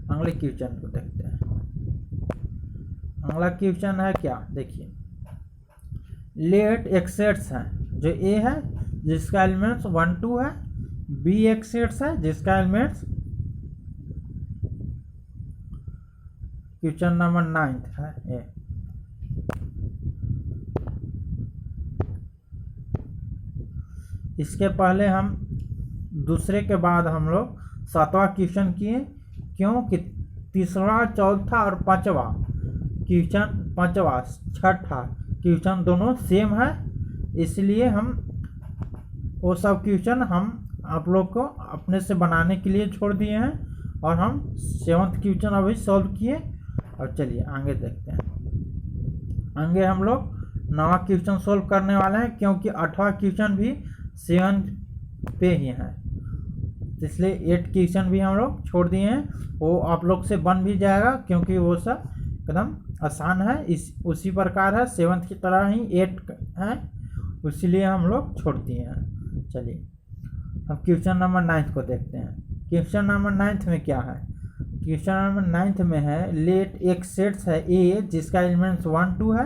अगले क्वेश्चन को देखते हैं। अगला क्वेश्चन है क्या, देखिए लेट एक्स सेट्स है जो ए है जिसका एलिमेंट्स 1 2 है, बी एक्स सेट्स है जिसका एलिमेंट्स क्वेश्चन नंबर 9 है ए। इसके पहले हम दूसरे के बाद हम लोग 7वां क्वेश्चन किए, क्योंकि तीसरा चौथा और पांचवा क्वेश्चन पांचवा छठा क्वेश्चन दोनों सेम है, इसलिए हम वो सब क्वेश्चन हम आप लोग को अपने से बनाने के लिए छोड़ दिए हैं और हम 7वां क्वेश्चन अभी सॉल्व किए। और चलिए आगे देखते हैं। आगे हम लोग 9वां क्वेश्चन सॉल्व करने वाले हैं, क्योंकि 8वां क्वेश्चन भी 7 पे ही है, इसलिए 8 क्वेश्चन भी हम लोग छोड़ दिए हैं। वो आप लोग से बन भी जाएगा क्योंकि वो सब एकदम आसान है, उसी प्रकार है 7 की तरह ही 8 है, इसीलिए हम लोग छोड़ दिए हैं। चलिए अब क्वेश्चन नंबर 9 को देखते हैं। क्वेश्चन नंबर 9 में क्या है, क्वेश्चन नंबर 9 में है लेट एक्स सेट्स है ए जिसका एलिमेंट्स 1 2 है,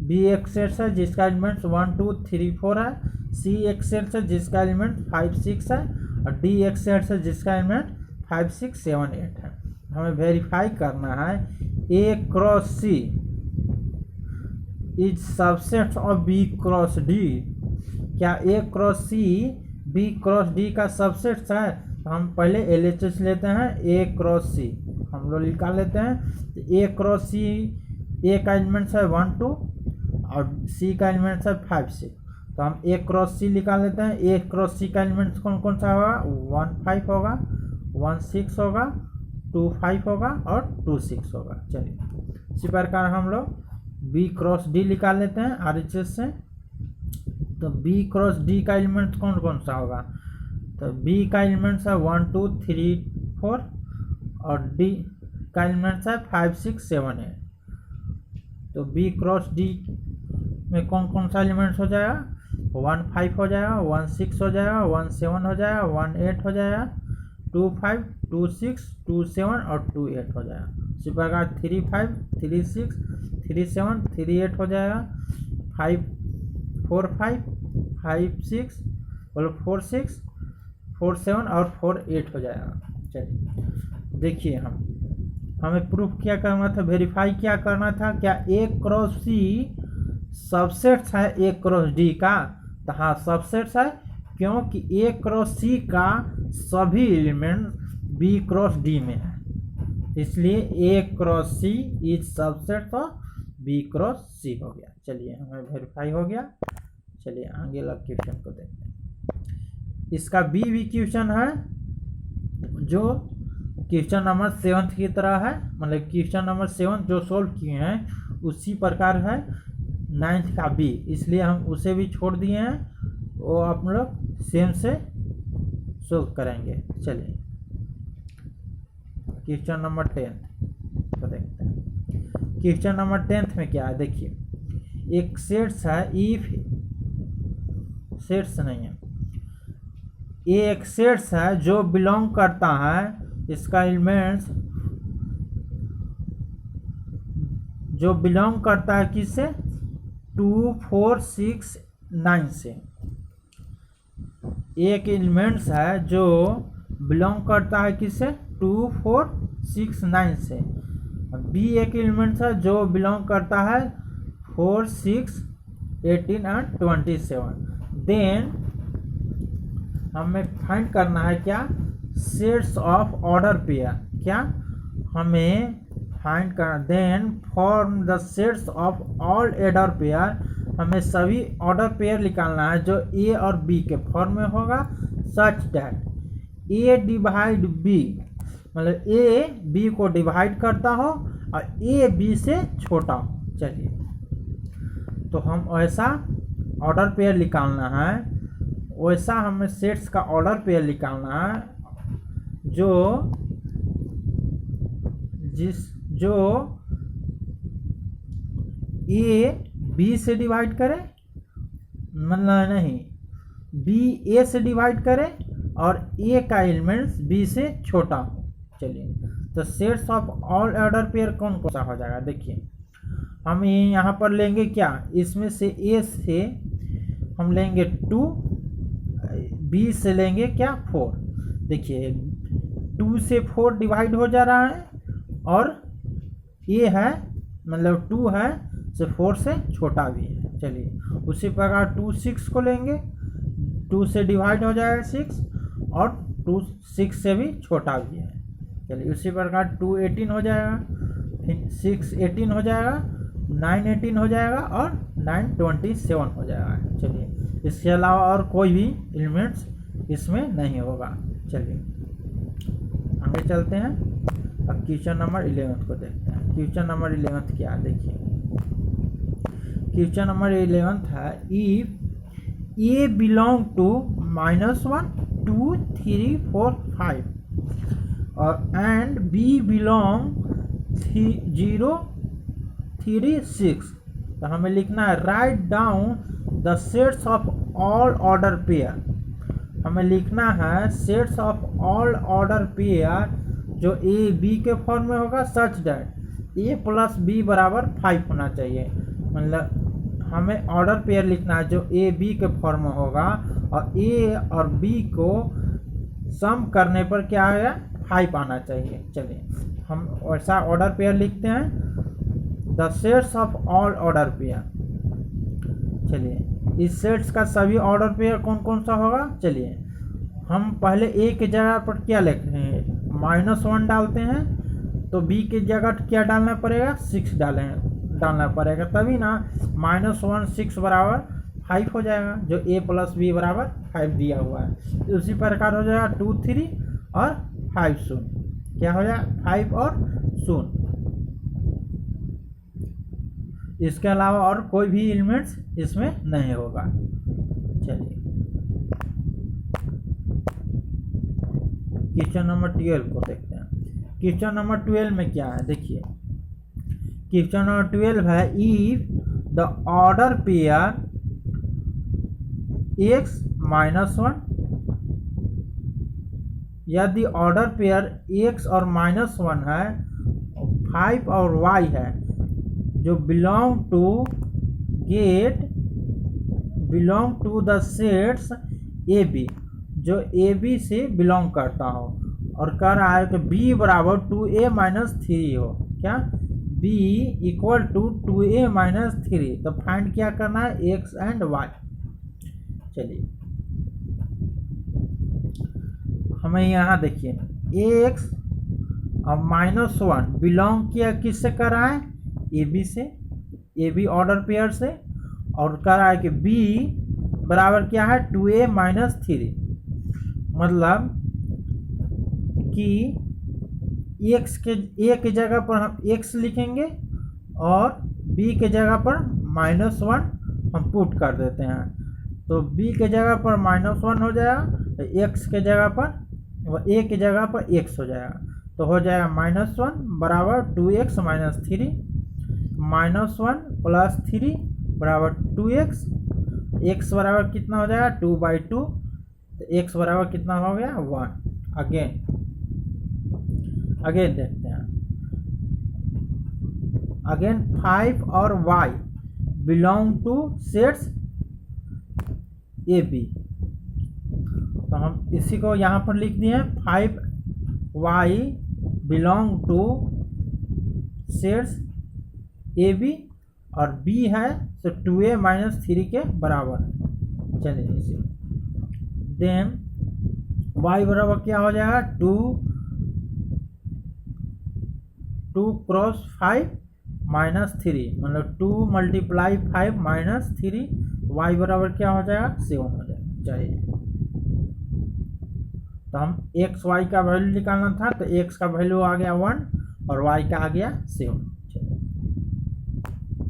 बी एक्स सेट्स है जिसका एलिमेंट्स 1 2 3 4 है, सी एक्स सेट्स है जिसका एलिमेंट 5 6 है और डी एक्स सेट्स है जिसका एलिमेंट 5 6 7 8 है। हमें वेरीफाई करना है A cross C is subset of B cross D. क्या A cross C B cross D का सबसेट है। तो हम पहले LHS लेते हैं, ए क्रॉस सी हम लोग निकाल लेते हैं। ए क्रॉस सी ए का एलिमेंट्स है 1 2 और सी का एलिमेंट्स है 5 6। तो हम ए क्रॉस सी निकाल लेते हैं। ए क्रॉस सी का एलिमेंट्स कौन कौन सा होगा, 1 5 होगा, 1 6 होगा, 2 5 होगा और 2 6 होगा। चलिए इसी प्रकार हम लोग बी क्रॉस डी निकाल लेते हैं RHS से। तो बी क्रॉस डी का एलिमेंट कौन कौन सा होगा, तो बी का एलिमेंट्स है 1 2 3 4 और डी का एलिमेंट्स है 5 6 7 8। तो बी क्रॉस डी में कौन कौन सा एलिमेंट्स हो जाएगा, 1 5 हो जाएगा, 1 6 हो जाएगा, 1 7 हो जाएगा, 1 8 हो जाएगा, 2 5 2 6 2 7 और 2 8 हो जाएगा। इसी प्रकार 3 5 3 6 3 7 3 8 हो जाएगा, 5 4 5 5 6 और 4 6 4 7 और 4 8 हो जाएगा। चलिए देखिए हमें प्रूफ क्या करना था, वेरीफाई क्या करना था, क्या ए क्रॉस सी सबसेट है ए क्रॉस डी का। तो हाँ सबसेट्स है, क्योंकि ए क्रॉस सी का सभी एलिमेंट बी क्रॉस डी में है, इसलिए A cross C is subset of B cross C हो गया। चलिए हमें वेरीफाई हो गया। चलिए आगे लग क्वेश्चन को देखते हैं। इसका बी भी क्वेश्चन है जो क्वेश्चन नंबर 7 की तरह है, मतलब क्वेश्चन नंबर 7 जो सोल्व किए हैं उसी प्रकार है 9th का बी, इसलिए हम उसे भी छोड़ दिए हैं, वो आप लोग सेम से सोल्व करेंगे। चलिए क्वेश्चन नंबर 10 को देखते हैं। क्वेश्चन नंबर 10 में क्या है देखिए, एक सेट्स है, इफ सेट्स नहीं है, ये एक सेट्स है जो बिलोंग करता है, इसका एलिमेंट्स जो बिलोंग करता है किससे, 2 4 6 9 से। एक एलिमेंट्स है जो बिलोंग करता है किससे, 2 4 6 9 से। बी एक एलिमेंट्स है जो बिलोंग करता है 4 6 18 एंड 27। देन हमें फाइंड करना है क्या, सेट्स ऑफ ऑर्डर पेयर, क्या हमें फाइंड करना। Then form the sets of all order pair, हमें सभी ऑर्डर पेयर निकालना है जो ए और बी के फॉर्म में होगा, such that A divide B, मतलब ए बी को डिवाइड करता हो और ए बी से छोटा हो। चलिए तो हम ऐसा ऑर्डर पेयर निकालना है, वैसा हमें सेट्स का ऑर्डर पेयर निकालना है जो ए बी से डिवाइड करे, मतलब नहीं बी ए से डिवाइड करे और ए का एलिमेंट्स बी से छोटा हो। चलिए तो sets of all order pair कौन कौन सा हो जाएगा, देखिए हम यहाँ पर लेंगे क्या, इसमें से ए से हम लेंगे 2, बी से लेंगे क्या 4। देखिए 2 से 4 डिवाइड हो जा रहा है और ए है मतलब 2 है से 4 से छोटा भी है। चलिए उसी प्रकार 2 6 को लेंगे, 2 से डिवाइड हो जाएगा 6 और 2 6 से भी छोटा भी है। चलिए उसी प्रकार 2 18 हो जाएगा, फिर 6 18 हो जाएगा, 9 18 हो जाएगा और 9 27 हो जाएगा। चलिए इसके अलावा और कोई भी एलिमेंट्स इसमें नहीं होगा। चलिए आगे चलते हैं, अब क्वेश्चन नंबर 11 को देखते हैं। क्वेश्चन नंबर 11 क्या है देखिए, क्वेश्चन नंबर 11 है, इफ ए बिलोंग टू -1 2 3 4 5 और एंड बी बिलोंग 0 3 6, तो हमें लिखना है write down the sets of all order pair. हमें लिखना है sets of all order pair जो ए बी के फॉर्म में होगा, such that A plus B बराबर 5 होना चाहिए। मतलब हमें ऑर्डर पेयर लिखना है जो ए बी के फॉर्म में होगा और ए और बी को सम करने पर क्या आएगा, 5 आना चाहिए। चलिए हम ऐसा ऑर्डर पेयर लिखते हैं, the sets of all order pair. चलिए इस सेट्स का सभी ऑर्डर पेयर कौन कौन सा होगा, चलिए हम पहले ए के जगह पर क्या लिख रहे हैं, -1 डालते हैं, तो बी की जगह क्या डालना पड़ेगा, 6 डालना पड़ेगा, तभी ना -1 6 बराबर 5 हो जाएगा, जो a प्लस बी बराबर 5 दिया हुआ है। तो उसी प्रकार हो जाएगा 2 3 और 5 शून्य, क्या हो जाएगा 5 और शून्य। इसके अलावा और कोई भी एलिमेंट्स इसमें नहीं होगा। चलिए क्वेश्चन नंबर 12 को देखते हैं। क्वेश्चन नंबर 12 में क्या है देखिए, क्वेश्चन नंबर 12 है, if the order pair x -1, यदि ऑर्डर पेयर x और -1 है, 5 और y है, जो belong to the sets A B, जो ए बी से बिलोंग करता हो, और कह रहा है कि b बराबर 2a - 3 हो, क्या b इक्वल टू 2a - 3। तो फाइंड क्या करना है, x एंड y। चलिए हमें यहाँ देखिए एक्स और -1 बिलोंग किया किससे कर रहा है, ए बी से, ए बी ऑर्डर पेयर से, और कर रहा है कि बी बराबर क्या है 2a - 3, मतलब कि एक्स के ए के जगह पर हम एक्स लिखेंगे और बी के जगह पर -1 हम पुट कर देते हैं, तो बी के जगह पर -1 हो जाएगा, एक्स के जगह पर ए के जगह पर एक्स हो जाएगा, तो हो जाएगा -1 बराबर 2x - 3, -1 + 3 बराबर 2x, x बराबर कितना हो जाएगा 2/2, तो x बराबर कितना हो गया 1। अगेन देखते हैं, अगेन 5 और y belong to sets A B, तो हम इसी को यहाँ पर लिख दिए 5y belong to sets A B और b है तो 2a - 3 के बराबर है। चलिए इसे देन y बराबर क्या हो जाएगा 2 × 5 - 3, मतलब 2 × 5 - 3, y बराबर क्या हो जाएगा 7 हो जाएगा। चाहिए तो हम एक्स वाई का वैल्यू निकालना था, तो एक्स का वैल्यू आ गया 1 और वाई का आ गया 7।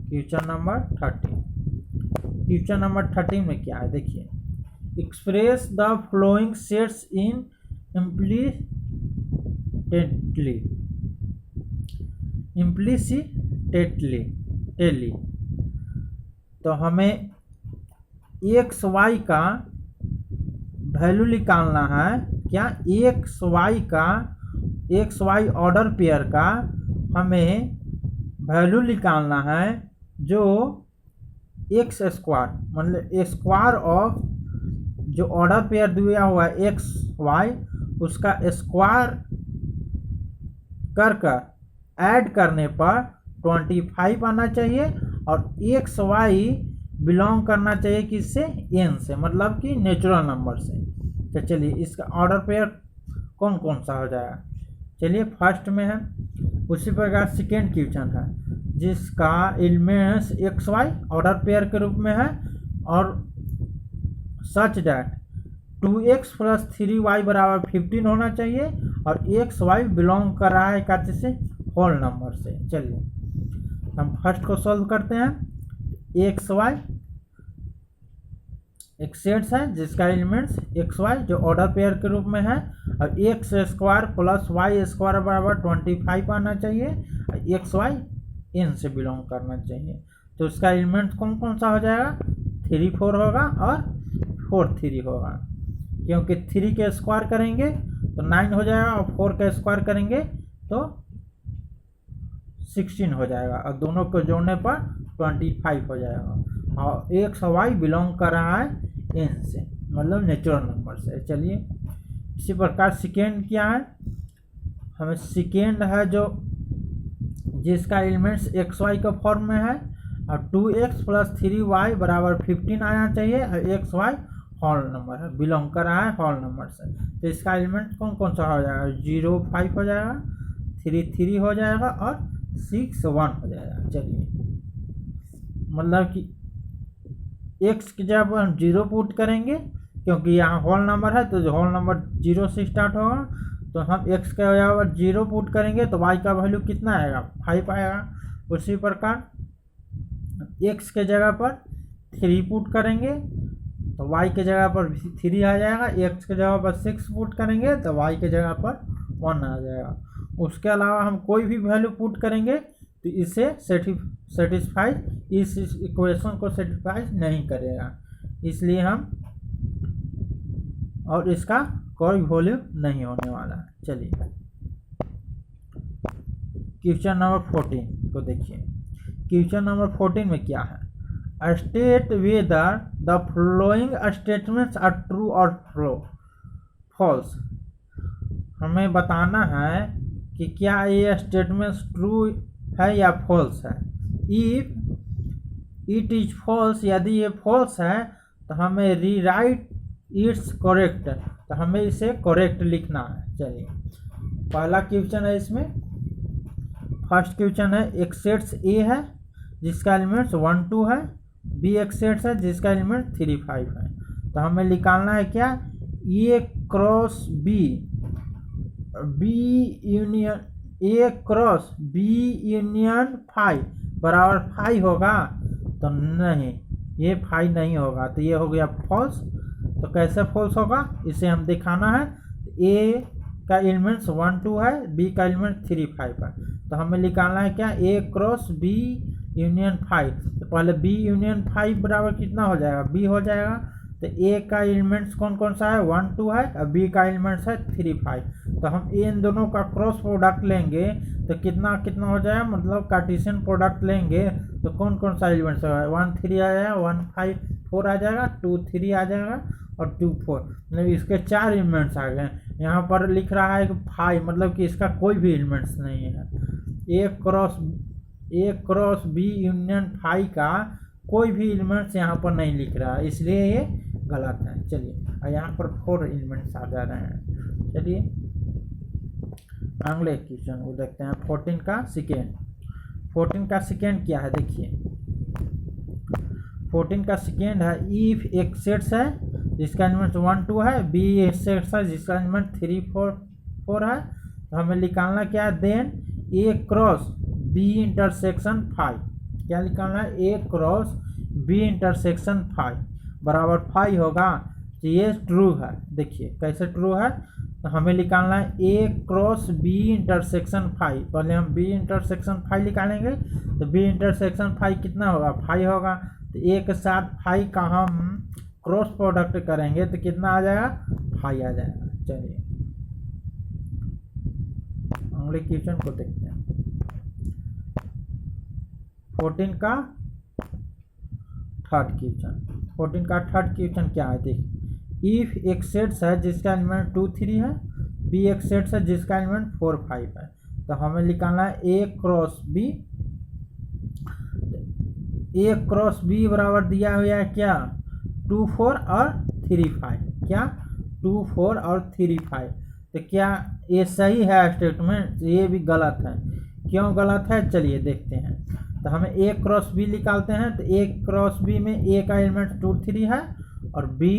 क्वेश्चन नंबर 13, क्वेश्चन नंबर 13 में क्या है देखिए, express the flowing sets in implicitly, तो हमें एक्स वाई का वैल्यू निकालना है, क्या एक्स वाई ऑर्डर पेयर का हमें वैल्यू निकालना है, जो एक्स स्क्वायर मतलब स्क्वायर ऑफ जो ऑर्डर पेयर दिया हुआ है एक्स वाई, उसका स्क्वायर कर ऐड करने पर 25 आना चाहिए, और एक्स वाई बिलोंग करना चाहिए किससे, एन से, मतलब कि नेचुरल नंबर से। तो चलिए इसका ऑर्डर पेयर कौन कौन सा हो जाएगा, चलिए फर्स्ट में है, उसी प्रकार सेकेंड क्वेश्चन है जिसका elements X Y order pair के रूप में है, और सच डैट 2x + 3y बराबर 15 होना चाहिए, और एक्स वाई बिलोंग कर रहा है काचे से, होल नंबर से। चलिए हम फर्स्ट को सॉल्व करते हैं, एक्स वाई एक सेट्स है जिसका एलिमेंट्स एक्स वाई जो ऑर्डर पेयर के रूप में है, और एक्स स्क्वायर + वाई स्क्वायर बराबर 25 आना चाहिए, और एक्स वाई एन से बिलोंग करना चाहिए। तो इसका एलिमेंट कौन कौन सा हो जाएगा, 3 4 होगा और 4 3 होगा, क्योंकि 3 के स्क्वायर करेंगे तो 9 हो जाएगा, और 4 का स्क्वायर करेंगे तो 16 हो जाएगा, और दोनों को जोड़ने पर 25 हो जाएगा, और एक्स वाई बिलोंग कर रहा है एन से, मतलब नेचुरल नंबर से। चलिए इसी प्रकार सेकेंड क्या है, हमें सेकेंड है जो जिसका एलिमेंट्स एक्स वाई का फॉर्म में है, और 2x + 3y बराबर 15 आना चाहिए, और एक्स वाई होल नंबर है, बिलोंग कर रहा है होल नंबर से। तो इसका एलिमेंट कौन कौन सा हो जाएगा, 0 5 हो जाएगा, 3 3 हो जाएगा, और 6 1 हो जाएगा। चलिए मतलब कि x की जगह पर हम 0 पुट करेंगे, क्योंकि यहाँ होल नंबर है, तो जो होल नंबर 0 से स्टार्ट होगा, तो हम x के जगह पर 0 पुट करेंगे तो y का वैल्यू कितना आएगा 5 आएगा। उसी प्रकार x के जगह पर 3 पुट करेंगे तो y के जगह पर 3 आ जाएगा, x के जगह पर 6 पुट करेंगे तो y के जगह पर 1 आ जाएगा। उसके अलावा हम कोई भी वैल्यू पुट करेंगे तो इसे सेटिस्फाई इस इक्वेशन को सेटिस्फाई नहीं करेगा, इसलिए हम और इसका कोई वैल्यू नहीं होने वाला है। चलिए क्वेश्चन नंबर 14 को देखिए, क्वेश्चन नंबर 14 में क्या है, state whether the following statements are true और फॉल्स। हमें बताना है कि क्या ये स्टेटमेंट्स ट्रू है या फॉल्स है। इफ इट इज फॉल्स, यदि ये फॉल्स है तो हमें रीराइट इट्स करेक्ट, तो हमें इसे करेक्ट लिखना है। चलिए पहला क्वेश्चन है, इसमें फर्स्ट क्वेश्चन है एक सेट्स ए है जिसका एलिमेंट्स 1 2 है, बी एक सेट्स है जिसका एलिमेंट 3 5 है। तो हमें निकालना है क्या, A cross B, B union A cross B union 5 बराबर 5 होगा, तो नहीं ये 5 नहीं होगा, तो ये हो गया फॉल्स। तो कैसे फॉल्स होगा इसे हम दिखाना है। ए का एलिमेंट्स 1 2 है, बी का एलिमेंट 3 5 है, तो हमें निकालना है क्या, ए क्रॉस बी यूनियन 5। तो पहले बी यूनियन 5 बराबर कितना हो जाएगा, बी हो जाएगा। तो ए का एलिमेंट्स कौन कौन सा है, 1 2 है, और बी का एलिमेंट्स है 3 5। तो हम इन दोनों का क्रॉस प्रोडक्ट लेंगे तो कितना कितना हो जाएगा, मतलब कार्टेशियन प्रोडक्ट लेंगे तो कौन कौन सा एलिमेंट्स होगा, 1 3 आ जाएगा, 1 5 4 आ जाएगा, 2 3 आ जाएगा और 2 4, मतलब इसके 4 एलिमेंट्स आ गए। यहाँ पर लिख रहा है कि 5, मतलब कि इसका कोई भी एलिमेंट्स नहीं है। ए क्रॉस बी यूनियन 5 का कोई भी एलिमेंट्स यहाँ पर नहीं लिख रहा है, इसलिए ये गलत है। चलिए और यहाँ पर 4 एलिमेंट्स आ जा रहे हैं। चलिए अगले क्वेश्चन को देखते हैं। 14 का सेकेंड क्या है, देखिए 14 का सेकेंड है, इफ एक सेट्स है जिसका एलिमेंट 1 2 है, बी एक सेट्स है जिसका एलिमेंट 3 4 है, तो हमें निकालना क्या है, देन ए क्रॉस बी इंटरसेक्शन 5, क्या निकालना है, ए क्रॉस बी इंटरसेक्शन 5 बराबर 5 होगा, तो ये ट्रू है। देखिए कैसे ट्रू है, तो हमें निकालना है ए क्रॉस बी इंटरसेक्शन 5। पहले हम बी इंटरसेक्शन 5 निकालेंगे, तो बी इंटरसेक्शन 5 कितना होगा, 5 होगा। तो ए के साथ 5 का हम क्रॉस प्रोडक्ट करेंगे तो कितना आ जाएगा, 5 आ जाएगा। चलिए अगले क्वेश्चन को देखते हैं। 14 का थर्ड क्वेश्चन क्या है, देखिए इफ एक सेट्स है जिसका एलिमेंट 2 3 है, बी एक सेट्स है जिसका एलिमेंट 4 5 है, तो हमें निकालना है ए क्रॉस बी बराबर दिया हुआ है क्या, 2 4 और 3 5, क्या 2 4 और 3 5। तो क्या ये सही है स्टेटमेंट, ये भी गलत है। क्यों गलत है, चलिए देखते हैं। तो हमें ए क्रॉस बी निकालते हैं, तो ए क्रॉस बी में ए का एलिमेंट 2 3 है और बी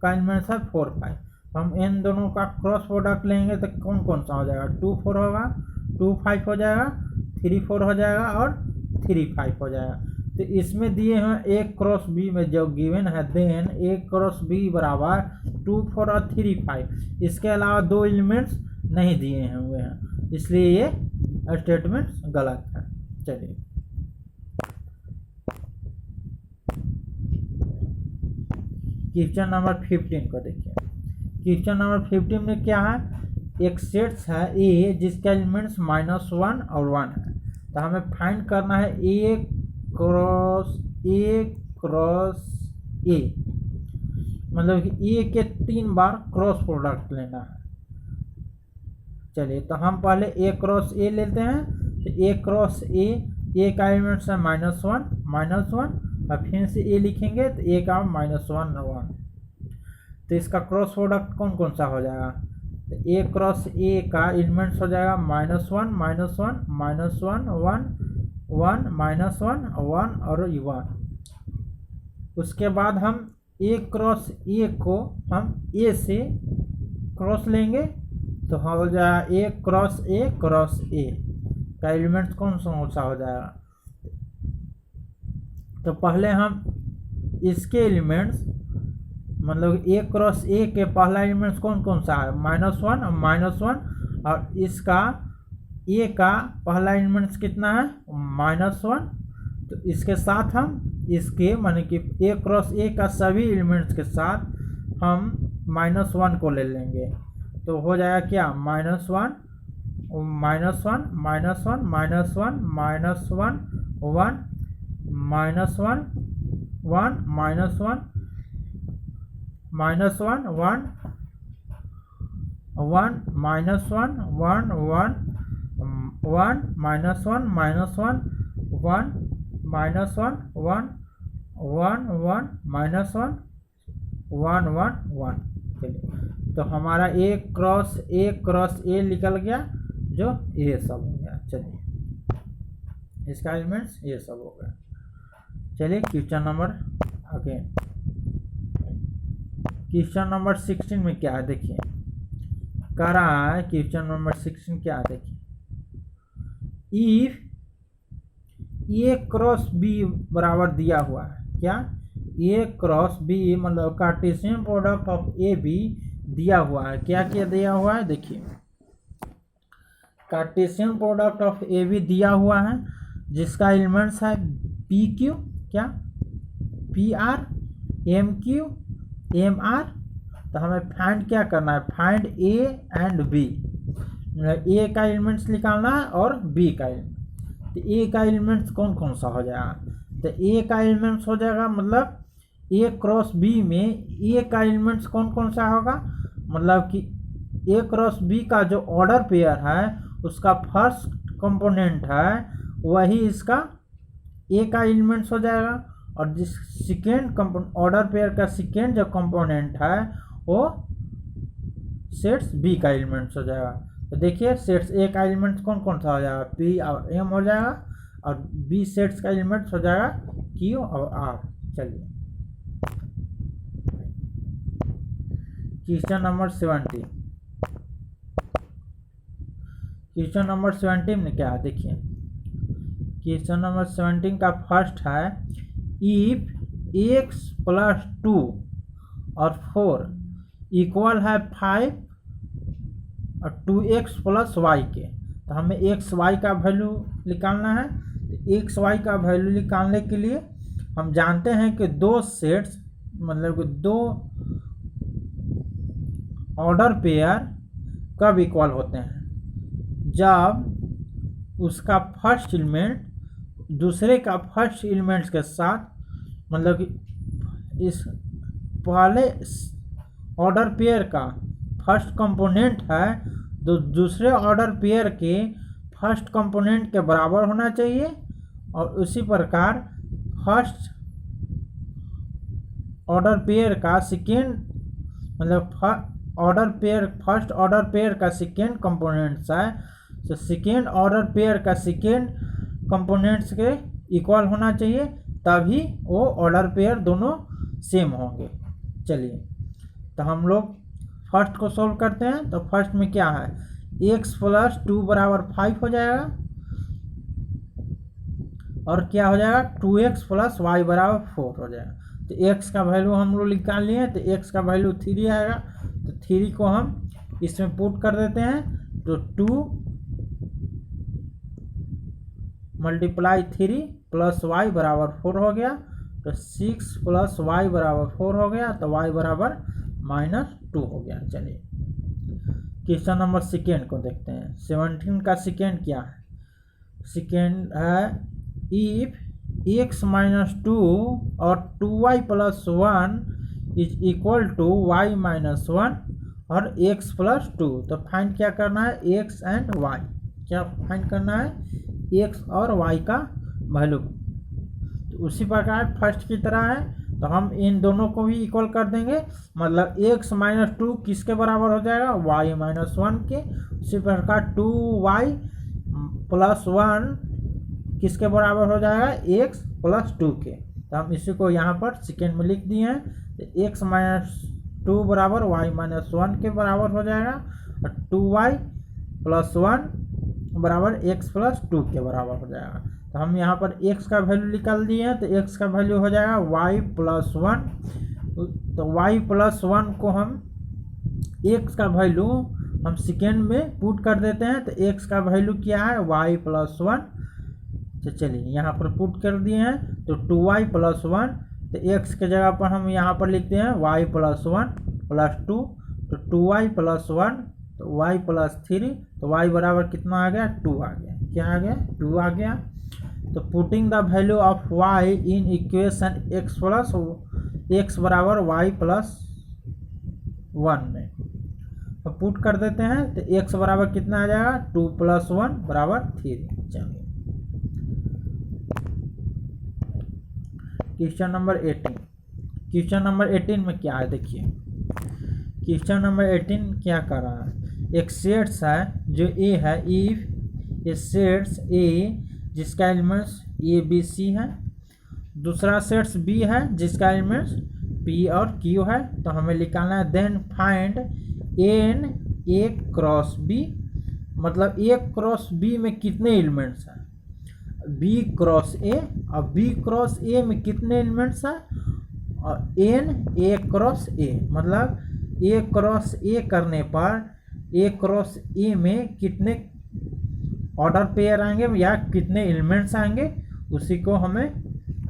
का एलिमेंट है 4 5। हम इन दोनों का क्रॉस प्रोडक्ट लेंगे तो कौन कौन सा हो जाएगा, 2 4 होगा, 2 5 हो जाएगा, 3 4 हो जाएगा और 3 5 हो जाएगा। तो इसमें दिए हैं ए क्रॉस बी में जो गिवन है, देन ए क्रॉस बी बराबर 2 4 और 3 5। इसके अलावा 2 एलिमेंट्स नहीं दिए हुए हैं, इसलिए ये स्टेटमेंट गलत है। चलिए क्वेश्चन नंबर 15 को देखिए। क्वेश्चन नंबर 15 में क्या है, एक सेट्स है ए जिसका एलिमेंट्स -1 और 1 है, तो हमें फाइंड करना है ए क्रॉस ए, मतलब कि ए के 3 बार क्रॉस प्रोडक्ट लेना है। चलिए तो हम पहले ए क्रॉस ए लेते हैं, तो ए क्रॉस ए का एलिमेंट्स है -1 और फिर से ए लिखेंगे तो ए का -1 1, तो इसका क्रॉस प्रोडक्ट कौन कौन सा हो जाएगा, तो ए क्रॉस ए का एलिमेंट्स हो जाएगा -1 1 और 1। उसके बाद हम ए क्रॉस ए को हम ए से क्रॉस लेंगे तो हो जाएगा ए क्रॉस ए का एलिमेंट्स कौन सा हो जाएगा। तो पहले हम इसके एलिमेंट्स, मतलब ए क्रॉस ए के पहला एलिमेंट्स कौन कौन सा है, -1 और इसका ए का पहला एलिमेंट्स कितना है, -1। तो इसके साथ हम इसके माने कि ए क्रॉस ए का सभी एलिमेंट्स के साथ हम -1 को ले लेंगे, तो हो जाएगा क्या, -1 -1 1 1 1। चलिए तो हमारा ए क्रॉस ए निकल गया जो ये सब हो गया। चलिए इसका एलिमेंट्स ये सब हो गया। चलिए question number again question number 16 में क्या है देखिए, कह रहा है क्वेश्चन नंबर 16 क्या है देखिए, इफ ए क्रॉस बी बराबर दिया हुआ है, क्या ए क्रॉस बी मतलब Cartesian product of A B दिया हुआ है। क्या क्या दिया हुआ है देखिए, Cartesian product of A B दिया हुआ है जिसका एलिमेंट्स है पी क्यू, क्या P R M Q M R. तो हमें फाइंड क्या करना है, find A and B, A का एलिमेंट्स निकालना है और बी का एलिमेंट। तो ए का एलिमेंट्स कौन कौन सा हो जाएगा, तो ए का एलिमेंट्स हो जाएगा मतलब ए क्रॉस बी में ए का एलिमेंट्स कौन कौन सा होगा, मतलब कि ए क्रॉस बी का जो ऑर्डर पेयर है उसका फर्स्ट कंपोनेंट है वही इसका ए का एलिमेंट्स हो जाएगा, और जिस सेकेंड ऑर्डर पेयर का सेकेंड जो कंपोनेंट है वो सेट्स बी का एलिमेंट्स हो जाएगा। तो देखिए सेट्स ए का एलिमेंट्स कौन कौन सा हो जाएगा, पी और एम हो जाएगा, और बी सेट्स का एलिमेंट्स हो जाएगा क्यू और आर। चलिए क्वेश्चन नंबर 17, क्वेश्चन नंबर 17 में क्या है देखिए, क्वेश्चन नंबर 17 का फर्स्ट है इफ x प्लस 2 और 4 इक्वल है 5 और 2x प्लस वाई के। तो हमें एक्स वाई का वैल्यू निकालना है। तो एक्स वाई का वैल्यू निकालने के लिए हम जानते हैं कि दो सेट्स मतलब कि दो ऑर्डर पेयर कब इक्वल होते हैं, जब उसका फर्स्ट एलिमेंट दूसरे का फर्स्ट एलिमेंट्स के साथ मतलब कि इस पहले ऑर्डर पेयर का फर्स्ट कंपोनेंट है तो दूसरे ऑर्डर पेयर के फर्स्ट कंपोनेंट के बराबर होना चाहिए, और उसी प्रकार फर्स्ट ऑर्डर पेयर का सेकेंड मतलब फर्स्ट ऑर्डर पेयर का सेकेंड कंपोनेंट्स है तो सेकेंड ऑर्डर पेयर का सेकेंड कंपोनेंट्स के इक्वल होना चाहिए, तभी वो ऑर्डर पेयर दोनों सेम होंगे। चलिए तो हम लोग फर्स्ट को सॉल्व करते हैं। तो फर्स्ट में क्या है, x प्लस 2 बराबर 5 हो जाएगा, और क्या हो जाएगा 2x प्लस वाई बराबर 4 हो जाएगा। तो x का वैल्यू हम लोग निकाल लिए, तो x का वैल्यू 3 आएगा। तो 3 को हम इसमें पुट कर देते हैं, तो 2 मल्टीप्लाई 3 प्लस वाई बराबर 4 हो गया। तो 6 प्लस वाई बराबर 4 हो गया, तो y बराबर -2 हो गया। चलिए क्वेश्चन नंबर सेकेंड को देखते हैं। 17 का सेकेंड क्या है, सेकेंड है इफ x माइनस 2 और 2y plus 1 is equal to y minus 1 और x प्लस 2। तो फाइंड क्या करना है, x एंड y, क्या फाइंड करना है, x और y का वैल्यू। तो उसी प्रकार फर्स्ट की तरह है, तो हम इन दोनों को भी इक्वल कर देंगे, मतलब x माइनस 2 किसके बराबर हो जाएगा, y माइनस 1 के। उसी प्रकार 2y प्लस 1 किसके बराबर हो जाएगा, x प्लस 2 के। तो हम इसी को यहाँ पर सेकेंड में लिख दिए हैं। तो x माइनस 2 बराबर y माइनस 1 के बराबर हो जाएगा, और 2y प्लस 1 बराबर x प्लस 2 के बराबर हो जाएगा। तो हम यहाँ पर x का वैल्यू निकाल दिए हैं, तो x का वैल्यू हो जाएगा y प्लस 1। तो y प्लस 1 को हम x का वैल्यू हम सेकेंड में पुट कर देते हैं। तो x का वैल्यू क्या है, y प्लस 1। तो चलिए यहाँ पर पुट कर दिए हैं, तो 2y प्लस 1। तो x के जगह पर हम यहाँ पर लिखते हैं y प्लस 1 प्लस 2। तो 2y प्लस 1 तो y प्लस 3, तो y बराबर कितना आ गया, 2 आ गया। क्या आ गया, 2 आ गया। तो putting the value of y in equation x बराबर y प्लस 1 में तो पुट कर देते हैं। तो x बराबर कितना आ जाएगा, 2 प्लस 1 बराबर 3। चलिए क्वेश्चन नंबर 18, क्वेश्चन नंबर 18 में क्या है देखिए। क्वेश्चन नंबर 18 क्या कर रहा है, एक सेट्स है जो ए है, इफ ए सेट्स ए जिसका एलिमेंट्स ए बी सी है, दूसरा सेट्स बी है जिसका एलिमेंट्स पी और क्यू है। तो हमें निकालना है then find N A cross B, मतलब ए क्रॉस बी में कितने एलिमेंट्स हैं, बी क्रॉस ए, और बी क्रॉस ए में कितने एलिमेंट्स हैं, और एन ए क्रॉस ए, मतलब ए क्रॉस ए करने पर ए क्रॉस ए में कितने ऑर्डर पेयर आएंगे या कितने एलिमेंट्स आएंगे, उसी को हमें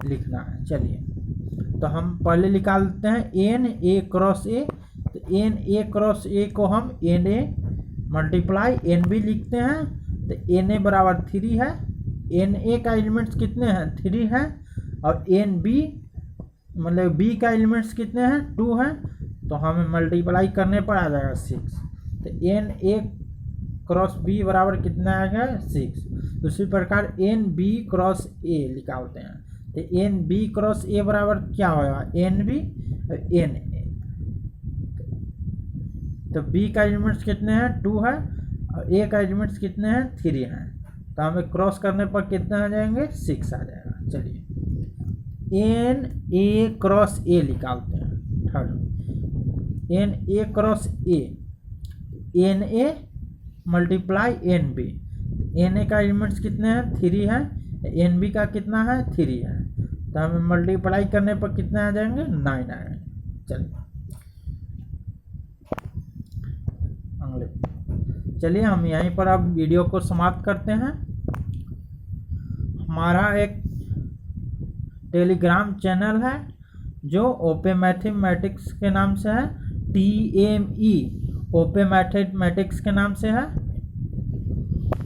लिखना है। चलिए तो हम पहले निकालते हैं एन ए क्रॉस ए। तो एन ए क्रॉस ए को हम N A multiply N B लिखते हैं। तो एन ए बराबर 3 है, एन ए का एलिमेंट्स कितने हैं 3 है, और एन बी मतलब बी का एलिमेंट्स कितने हैं 2 हैं, तो हमें मल्टीप्लाई करने पर आ जाएगा 6। तो एन ए क्रॉस बी बराबर कितना आएगा 6। उसी प्रकार एन बी क्रॉस ए निकालते हैं। तो एन बी क्रॉस ए बराबर क्या होगा एन बी एन ए। तो बी का एलिमेंट्स कितने हैं 2 है, और ए का एलिमेंट्स कितने हैं 3 हैं। तो हमें क्रॉस करने पर कितने आ जाएंगे 6 आ जाएगा। चलिए एन ए क्रॉस ए निकालते हैं। Third N A cross A, N A multiply N B. N A का एलिमेंट्स कितने हैं 3 है, एन बी का कितना है 3 है। तो हमें मल्टीप्लाई करने पर कितने आ जाएंगे 9 आएंगे। चलिए हम यहीं पर अब वीडियो को समाप्त करते हैं। हमारा एक टेलीग्राम चैनल है जो ओपे मैथमेटिक्स के नाम से है, TME ओपे मैथमेटिक्स के नाम से है।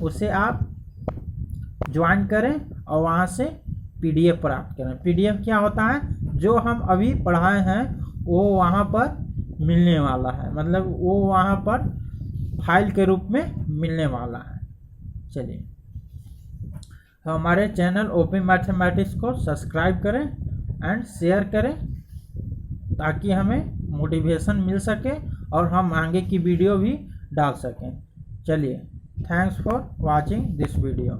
उसे आप ज्वाइन करें और वहाँ से PDF प्राप्त करें। PDF क्या होता है, जो हम अभी पढ़ाए हैं वो वहाँ पर मिलने वाला है, मतलब वो वहाँ पर फाइल के रूप में मिलने वाला है। चलिए हमारे चैनल ओपे मैथमेटिक्स को सब्सक्राइब करें एंड शेयर करें ताकि हमें मोटिवेशन मिल सके और हम आगे की वीडियो भी डाल सकें। चलिए thanks for watching this video.